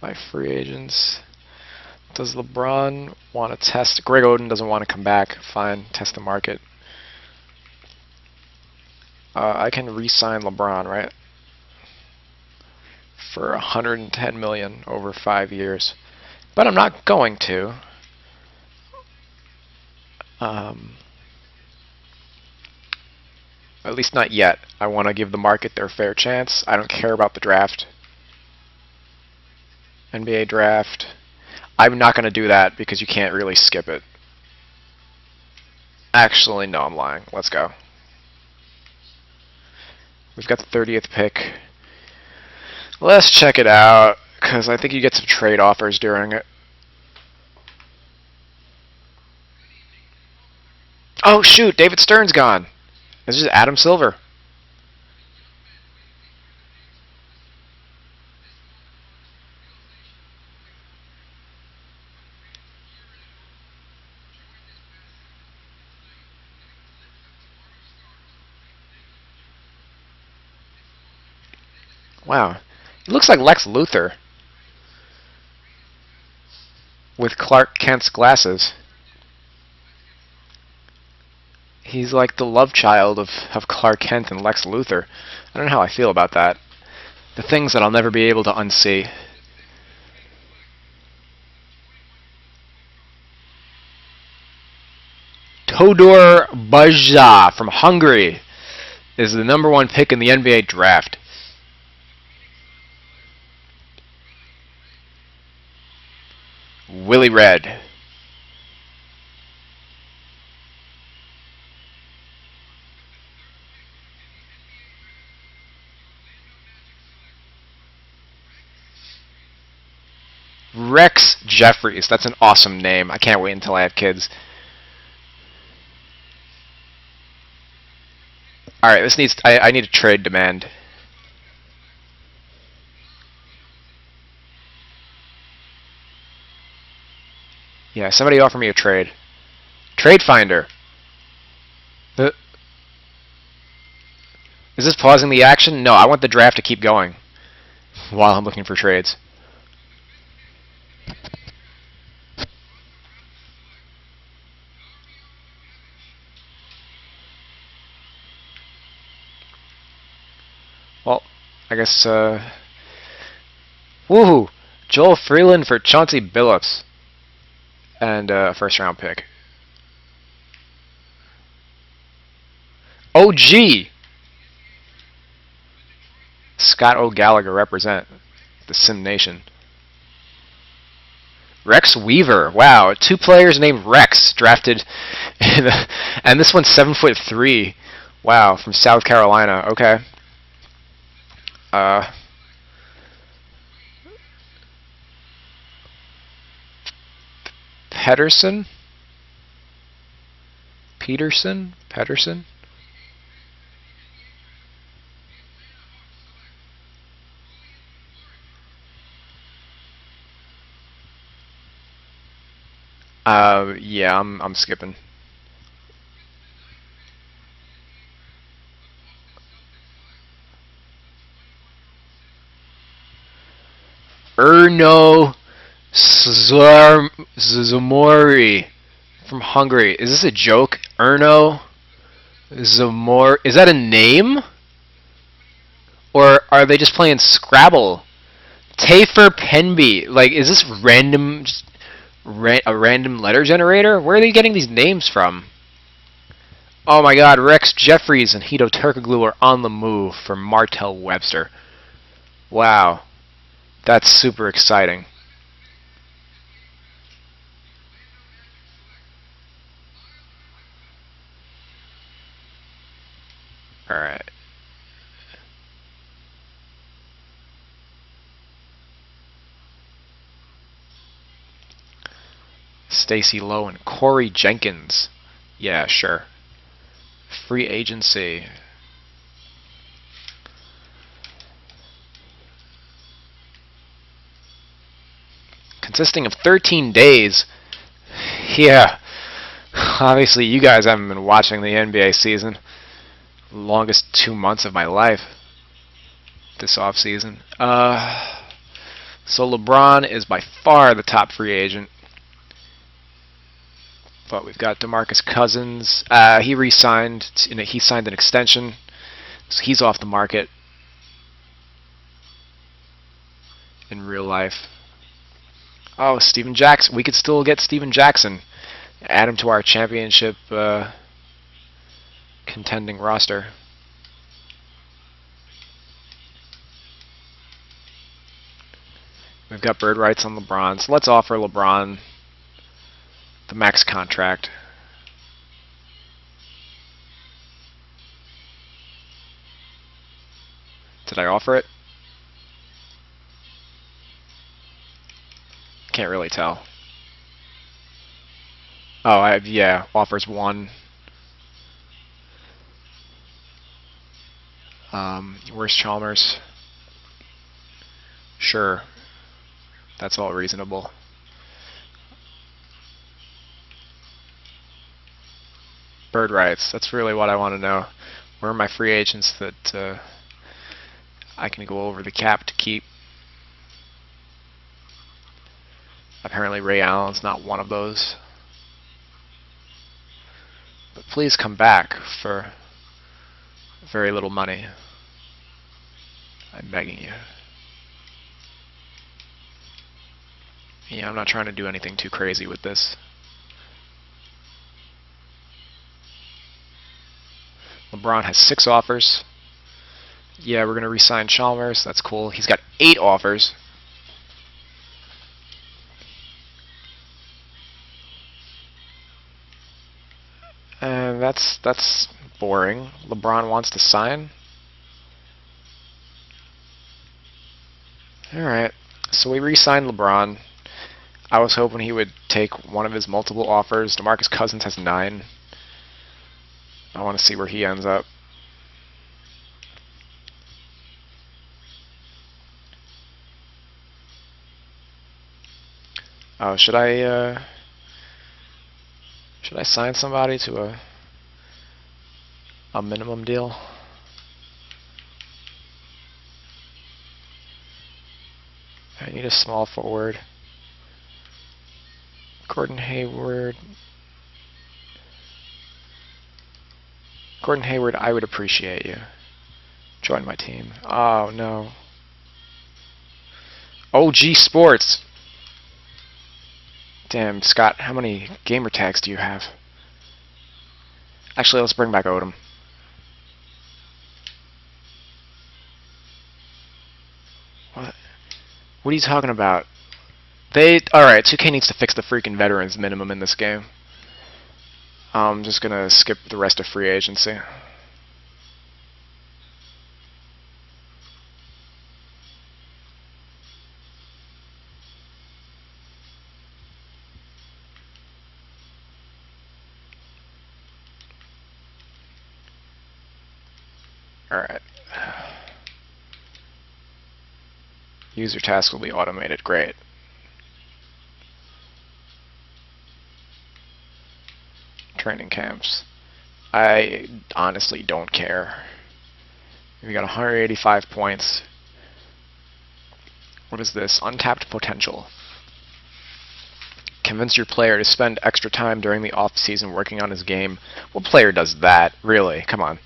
By free agents. Does LeBron want to test? Greg Oden doesn't want to come back. Fine, test the market. I can re-sign LeBron, right? For 110 million over 5 years. But I'm not going to. At least not yet. I want to give the market their fair chance. I don't care about the draft. NBA draft. I'm not going to do that because you can't really skip it. Actually, no, I'm lying. Let's go. We've got the 30th pick. Let's check it out, because I think you get some trade offers during it. Oh, shoot, David Stern's gone. This is Adam Silver. Wow. He looks like Lex Luthor with Clark Kent's glasses. He's like the love child of Clark Kent and Lex Luthor. I don't know how I feel about that. The things that I'll never be able to unsee. Todor Bajza from Hungary is the #1 pick in the NBA draft. Willie Red. Rex Jeffries. That's an awesome name. I can't wait until I have kids. Alright, this needs... I need a trade demand. Yeah, somebody offer me a trade. Trade Finder. Is this pausing the action? No, I want the draft to keep going while I'm looking for trades. Well, I guess, woohoo! Joel Freeland for Chauncey Billups. And a first-round pick. OG! Scott O'Gallagher represent the Sim Nation. Rex Weaver. Wow, 2 players named Rex drafted. And this one's 7'3". Wow, from South Carolina. Okay. Pedersen? Pedersen? Yeah, I'm skipping. Erno Zamori from Hungary. Is this a joke? Erno Zamor. Is that a name? Or are they just playing Scrabble? Tafer Penby. Like, is this random, just a random letter generator? Where are they getting these names from? Oh my god, Rex Jeffries and Hito Turkoglu are on the move for Martell Webster. Wow. That's super exciting. Alright. Stacy Lowe and Corey Jenkins. Yeah, sure. Free agency. Consisting of 13 days. Yeah. Obviously, you guys haven't been watching the NBA season. Longest 2 months of my life. This offseason. So LeBron is by far the top free agent. But we've got DeMarcus Cousins. He re-signed. He signed an extension, so he's off the market in real life. Oh, Steven Jackson. We could still get Steven Jackson. Add him to our championship contending roster. We've got bird rights on LeBron, so let's offer LeBron the max contract. Did I offer it? Can't really tell. Oh, yeah, offers 1. Where's Chalmers? Sure. That's all reasonable. Bird rights. That's really what I want to know. Where are my free agents that I can go over the cap to keep? Apparently Ray Allen's not one of those. But please come back for very little money. I'm begging you. Yeah, I'm not trying to do anything too crazy with this. LeBron has 6 offers. Yeah, we're going to re-sign Chalmers. That's cool. He's got 8 offers. And that's boring. LeBron wants to sign. Alright, so we re-signed LeBron. I was hoping he would take one of his multiple offers. DeMarcus Cousins has 9. I want to see where he ends up. Oh, should I sign somebody to a minimum deal? I need a small forward. Gordon Hayward. Gordon Hayward, I would appreciate you. Join my team. Oh, no. OG Sports. Damn, Scott, how many gamer tags do you have? Actually, let's bring back Odom. What? What are you talking about? Alright, 2K needs to fix the freaking veterans minimum in this game. I'm just gonna skip the rest of free agency. Alright. User task will be automated. Great. Training camps. I honestly don't care. We got 185 points. What is this? Untapped potential. Convince your player to spend extra time during the off-season working on his game. What player does that? Really? Come on.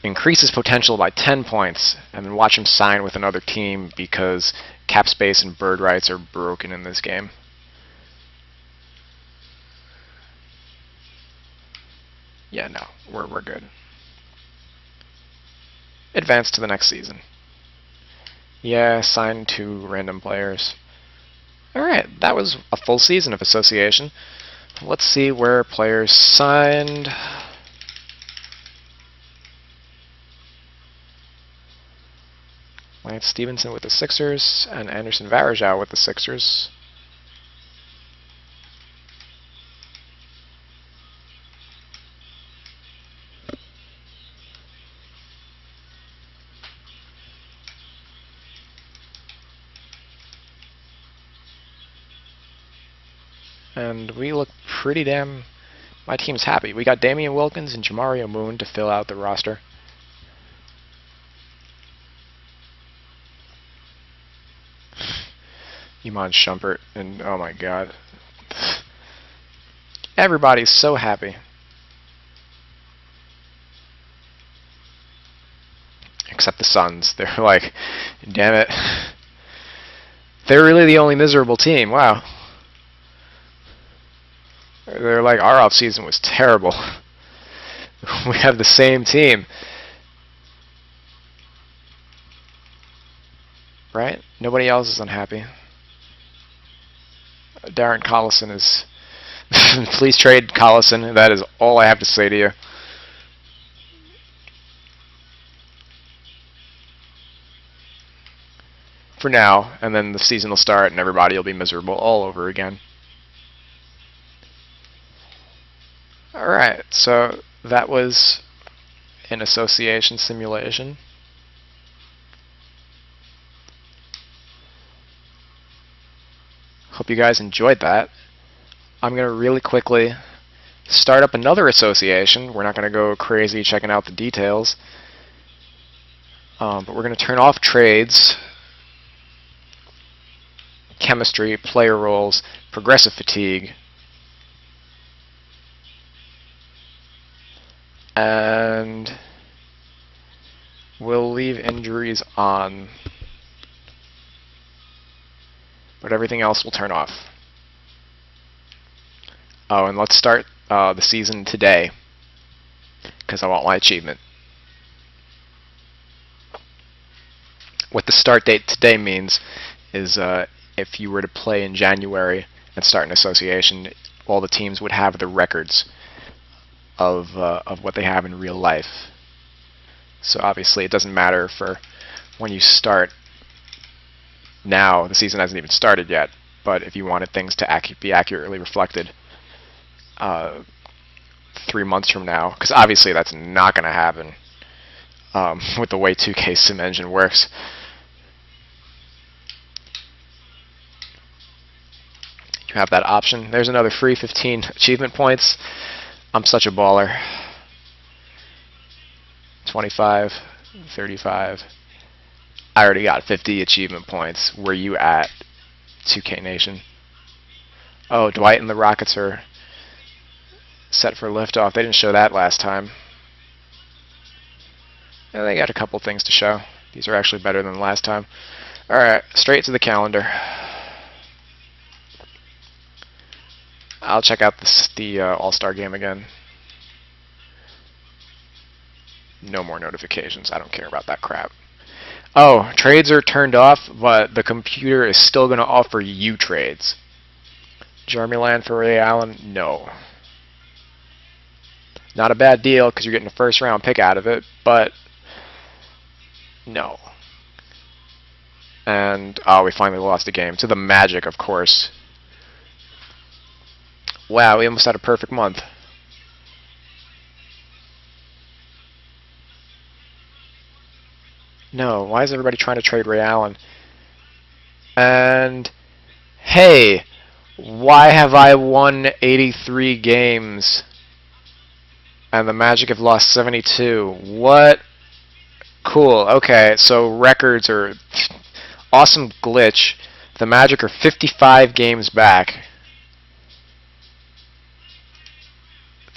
Increase his potential by 10 points, and then watch him sign with another team because cap space and bird rights are broken in this game. Yeah, no, we're good. Advance to the next season. Yeah, sign 2 random players. Alright, that was a full season of association. Let's see where players signed. Lance Stevenson with the Sixers, and Anderson Varejao with the Sixers. And we look pretty damn... My team's happy. We got Damian Wilkins and Jamario Moon to fill out the roster. Iman Shumpert, and oh my god. Everybody's so happy. Except the Suns. They're like, damn it. They're really the only miserable team. Wow. They're like, our offseason was terrible. We have the same team. Right? Nobody else is unhappy. Darren Collison is... Please trade Collison. That is all I have to say to you. For now, and then the season will start and everybody will be miserable all over again. Alright, so that was an association simulation. Hope you guys enjoyed that. I'm going to really quickly start up another association. We're not going to go crazy checking out the details. But we're going to turn off trades, chemistry, player roles, progressive fatigue, and we'll leave injuries on, but everything else will turn off. Oh, and let's start the season today, because I want my achievement. What the start date today means is if you were to play in January and start an association, all the teams would have the records of what they have in real life. So obviously it doesn't matter for when you start now. The season hasn't even started yet, but if you wanted things to be accurately reflected 3 months from now, because obviously that's not going to happen with the way 2K Sim Engine works. You have that option. There's another free 15 achievement points. I'm such a baller. 25, 35. I already got 50 achievement points. Where you at, 2K Nation? Oh, Dwight and the Rockets are set for liftoff. They didn't show that last time. Yeah, they got a couple things to show. These are actually better than last time. Alright, straight to the calendar. I'll check out the All-Star game again. No more notifications. I don't care about that crap. Oh, trades are turned off, but the computer is still going to offer you trades. Jeremy Lamb for Ray Allen? No. Not a bad deal because you're getting a first-round pick out of it, but no. And, oh, we finally lost a game. To the Magic, of course. Wow, we almost had a perfect month. No, why is everybody trying to trade Ray Allen? And, hey, why have I won 83 games and the Magic have lost 72? What? Cool, okay, so records are awesome glitch. The Magic are 55 games back.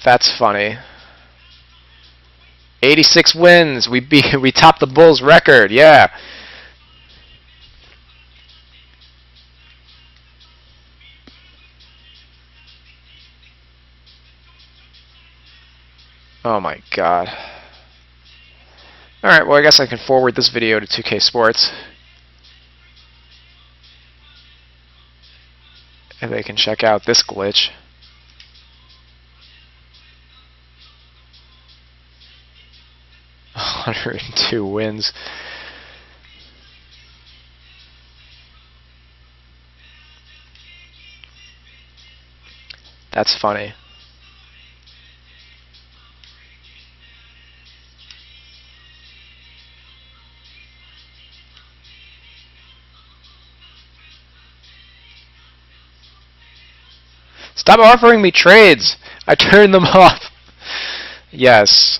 That's funny. 86 wins. We topped the Bulls record. Yeah. Oh my god. Alright, well I guess I can forward this video to 2K Sports. And they can check out this glitch. "102 wins. That's funny. Stop offering me trades! I turned them off. Yes.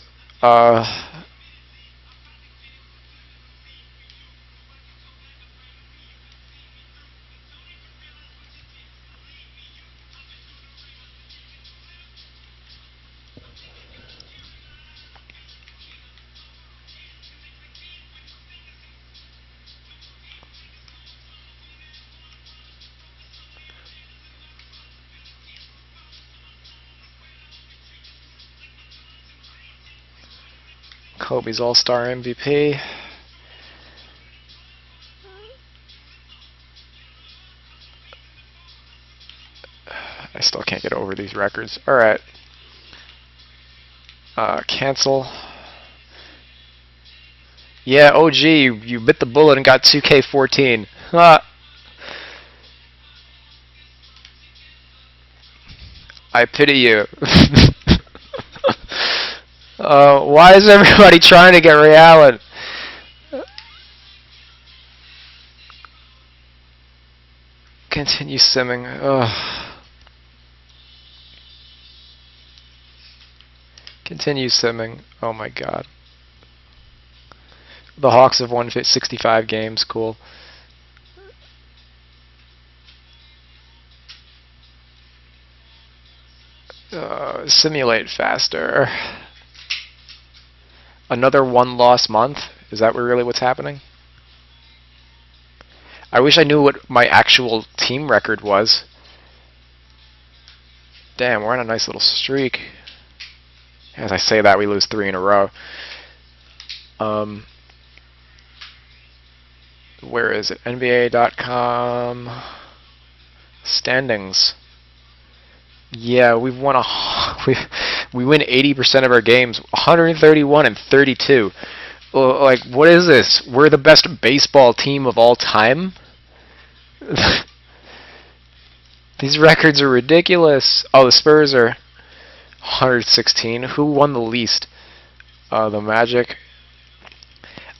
Kobe's All-Star MVP. I still can't get over these records. Alright. Cancel. Yeah, OG, you bit the bullet and got 2K14. I pity you. Why is everybody trying to get Ray Allen? Continue simming. Ugh. Continue simming. Oh my god. The Hawks have won 65 games. Cool. Simulate faster. Another one-loss month? Is that really what's happening? I wish I knew what my actual team record was. Damn, we're on a nice little streak. As I say that, we lose 3 in a row. Where is it? NBA.com. Standings. Yeah, we've won we win 80% of our games. 131 and 32. Like, what is this? We're the best baseball team of all time? These records are ridiculous. Oh, the Spurs are 116. Who won the least? The Magic.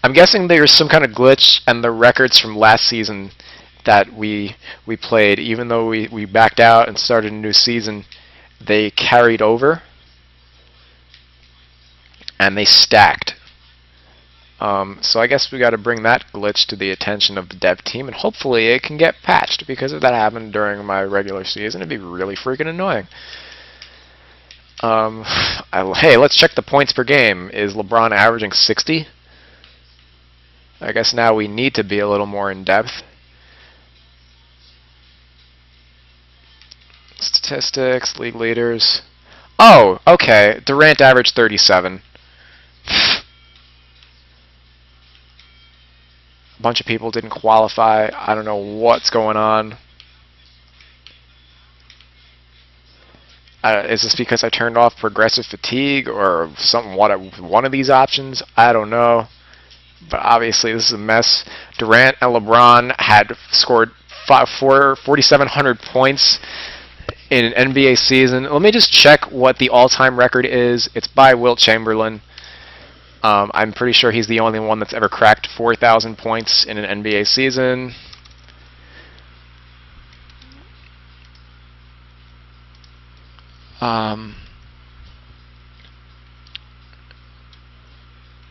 I'm guessing there's some kind of glitch, and the records from last season that we played, even though we backed out and started a new season, they carried over and they stacked. So I guess we got to bring that glitch to the attention of the dev team, and hopefully it can get patched, because if that happened during my regular season, it'd be really freaking annoying. Hey, let's check the points per game. Is LeBron averaging 60? I guess now we need to be a little more in depth. Statistics, league leaders. Oh, okay. Durant averaged 37. A bunch of people didn't qualify. I don't know what's going on. Is this because I turned off progressive fatigue or something? One of these options? I don't know. But obviously this is a mess. Durant and LeBron had scored 4,700 points in an NBA season. Let me just check what the all-time record is. It's by Wilt Chamberlain. I'm pretty sure he's the only one that's ever cracked 4,000 points in an NBA season.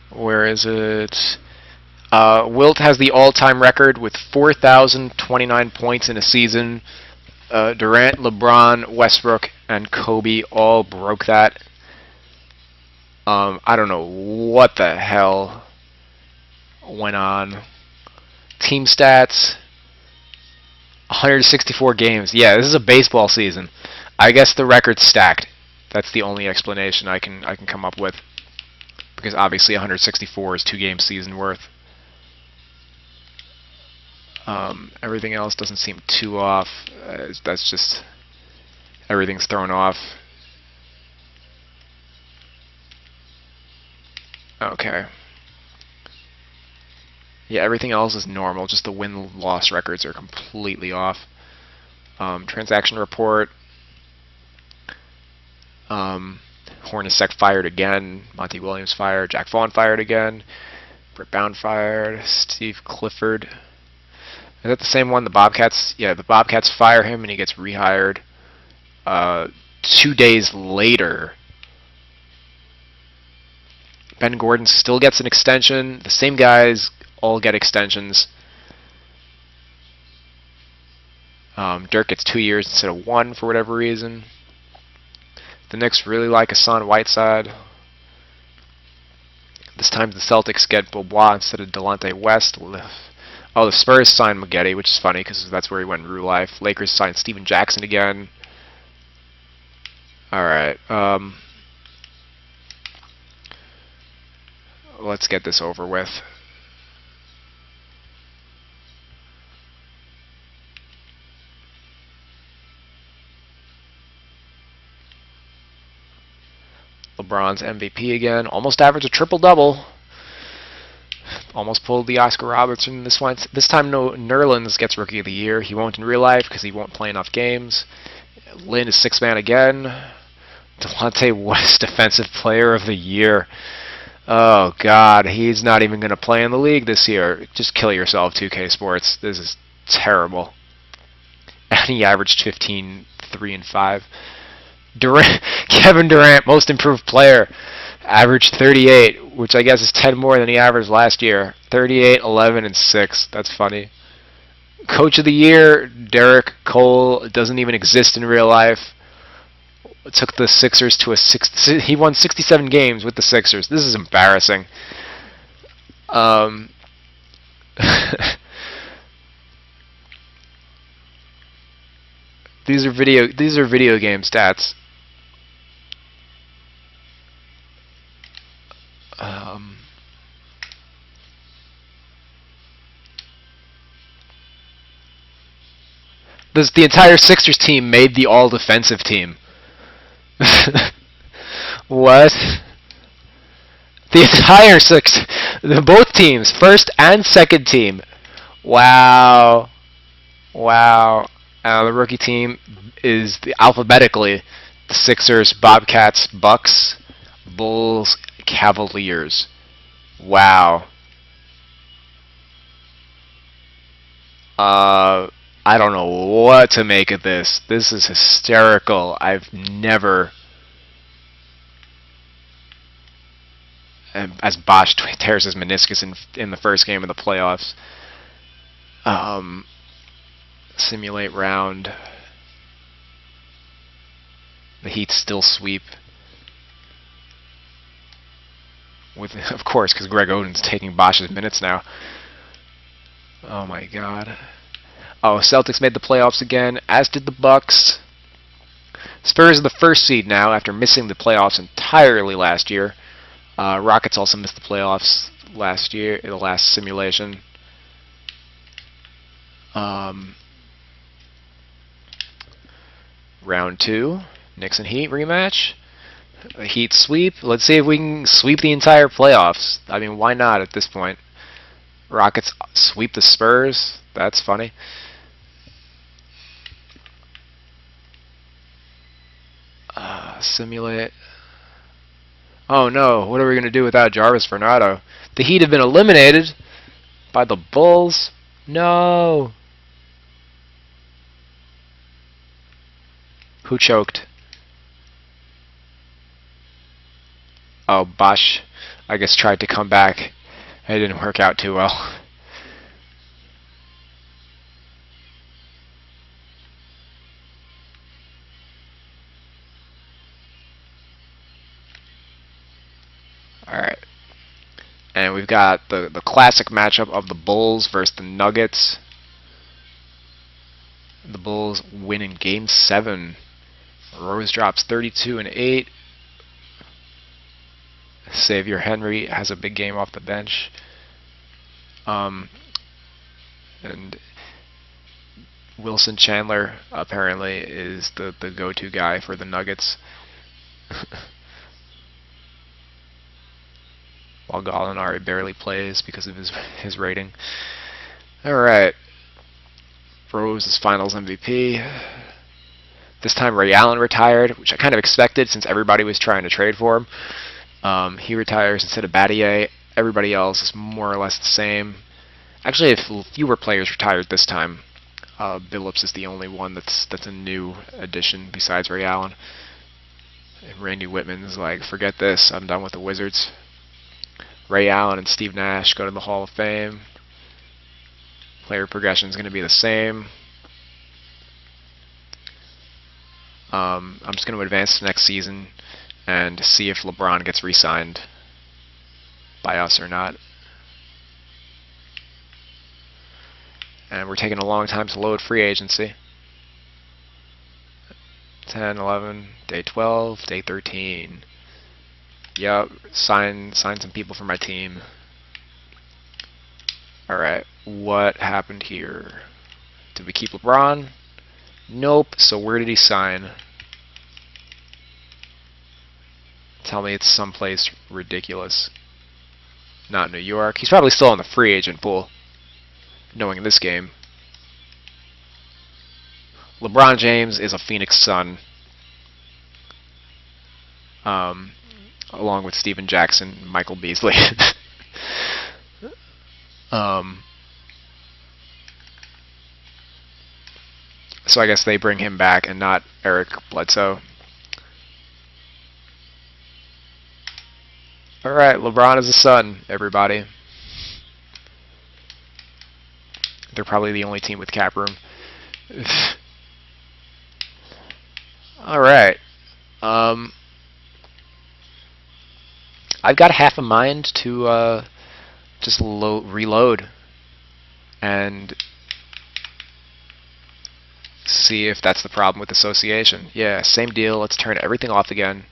Where is it? Wilt has the all-time record with 4,029 points in a season. Durant, LeBron, Westbrook, and Kobe all broke that. I don't know what the hell went on. Team stats, 164 games. Yeah, this is a baseball season. I guess the record's stacked. That's the only explanation I can come up with. Because obviously 164 is 2 game season worth. Everything else doesn't seem too off. That's just everything's thrown off. Okay. Yeah, everything else is normal. Just the win-loss records are completely off. Transaction report. Hornacek fired again. Monty Williams fired. Jack Vaughn fired again. Britt Bound fired. Steve Clifford. Is that the same one? The Bobcats? Yeah, the Bobcats fire him and he gets rehired. 2 days later, Ben Gordon still gets an extension. The same guys all get extensions. Dirk gets 2 years instead of 1 for whatever reason. The Knicks really like Hassan Whiteside. This time the Celtics get Bobois instead of Delonte West. Oh, the Spurs signed Maggette, which is funny because that's where he went in real life. Lakers signed Steven Jackson again. Alright. Let's get this over with. LeBron's MVP again. Almost averaged a triple-double. Almost pulled the Oscar Robertson this one. This time, no, Nerlens gets Rookie of the Year. He won't in real life because he won't play enough games. Lynn is 6th man again. Delonte West, Defensive Player of the Year. Oh, God. He's not even going to play in the league this year. Just kill yourself, 2K Sports. This is terrible. And he averaged 15, 3, and 5. Kevin Durant, Most Improved Player, averaged 38, which I guess is 10 more than he averaged last year. 38, 11, and 6. That's funny. Coach of the Year, Derek Cole, doesn't even exist in real life. Took the Sixers to he won 67 games with the Sixers. This is embarrassing. These are video game stats. The entire Sixers team made the all-defensive team. What? The entire both teams, first and second team. Wow. Wow. The rookie team is alphabetically the Sixers, Bobcats, Bucks, Bulls, Cavaliers. Wow. I don't know what to make of this. This is hysterical. I've never... As Bosch tears his meniscus in the first game of the playoffs. Simulate round. The Heat still sweep. Of course, because Greg Oden's taking Bosch's minutes now. Oh my God. Oh, Celtics made the playoffs again, as did the Bucks. Spurs are the first seed now after missing the playoffs entirely last year. Rockets also missed the playoffs last year in the last simulation. Round 2, Knicks and Heat rematch. The Heat sweep. Let's see if we can sweep the entire playoffs. I mean, why not at this point? Rockets sweep the Spurs. That's funny. Simulate. Oh no, what are we going to do without Jarvis Fernando? The Heat have been eliminated by the Bulls. No. Who choked? Oh, Bosch, I guess, tried to come back It didn't work out too well. Alright. And we've got the classic matchup of the Bulls versus the Nuggets. The Bulls win in Game 7. Rose drops 32 and 8. Xavier Henry has a big game off the bench. And Wilson Chandler apparently is the go-to guy for the Nuggets. While Gallinari barely plays because of his rating. Alright. Rose is Finals MVP. This time Ray Allen retired, which I kind of expected since everybody was trying to trade for him. He retires instead of Battier. Everybody else is more or less the same. Actually, if fewer players retired this time. Billups is the only one that's a new addition besides Ray Allen. And Randy Whitman's like, forget this, I'm done with the Wizards. Ray Allen and Steve Nash go to the Hall of Fame. Player progression is going to be the same. I'm just going to advance to next season and see if LeBron gets re-signed by us or not. And we're taking a long time to load free agency. 10, 11, day 12, day 13. Yep, sign some people for my team. Alright, what happened here? Did we keep LeBron? Nope, so where did he sign? Tell me it's someplace ridiculous. Not New York. He's probably still on the free agent pool, knowing this game. LeBron James is a Phoenix Sun. Along with Steven Jackson, Michael Beasley. So I guess they bring him back and not Eric Bledsoe. Alright, LeBron is a Sun, everybody. They're probably the only team with cap room. Alright. I've got half a mind to just reload and see if that's the problem with association. Yeah, same deal. Let's turn everything off again.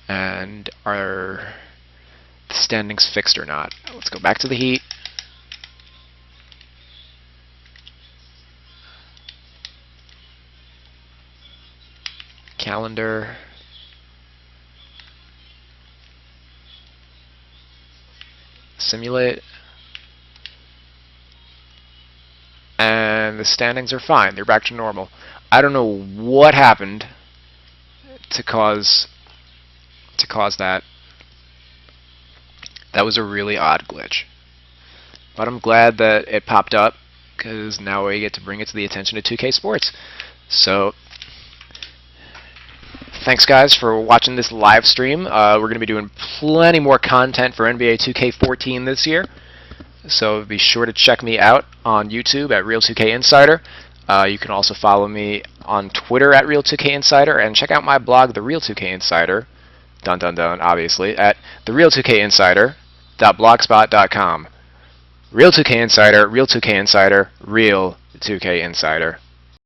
And are the standings fixed or not? Let's go back to the Heat. Calendar. Simulate. And the standings are fine. They're back to normal. I don't know what happened to cause that. That was a really odd glitch. But I'm glad that it popped up, because now we get to bring it to the attention of 2K Sports. So thanks guys for watching this live stream. We're going to be doing plenty more content for NBA 2K14 this year. So be sure to check me out on YouTube at Real2KInsider. You can also follow me on Twitter at Real2KInsider, and check out my blog, The Real2KInsider, dun dun dun, obviously, at thereal2kinsider.blogspot.com. Real2KInsider, Real2KInsider, Real2KInsider.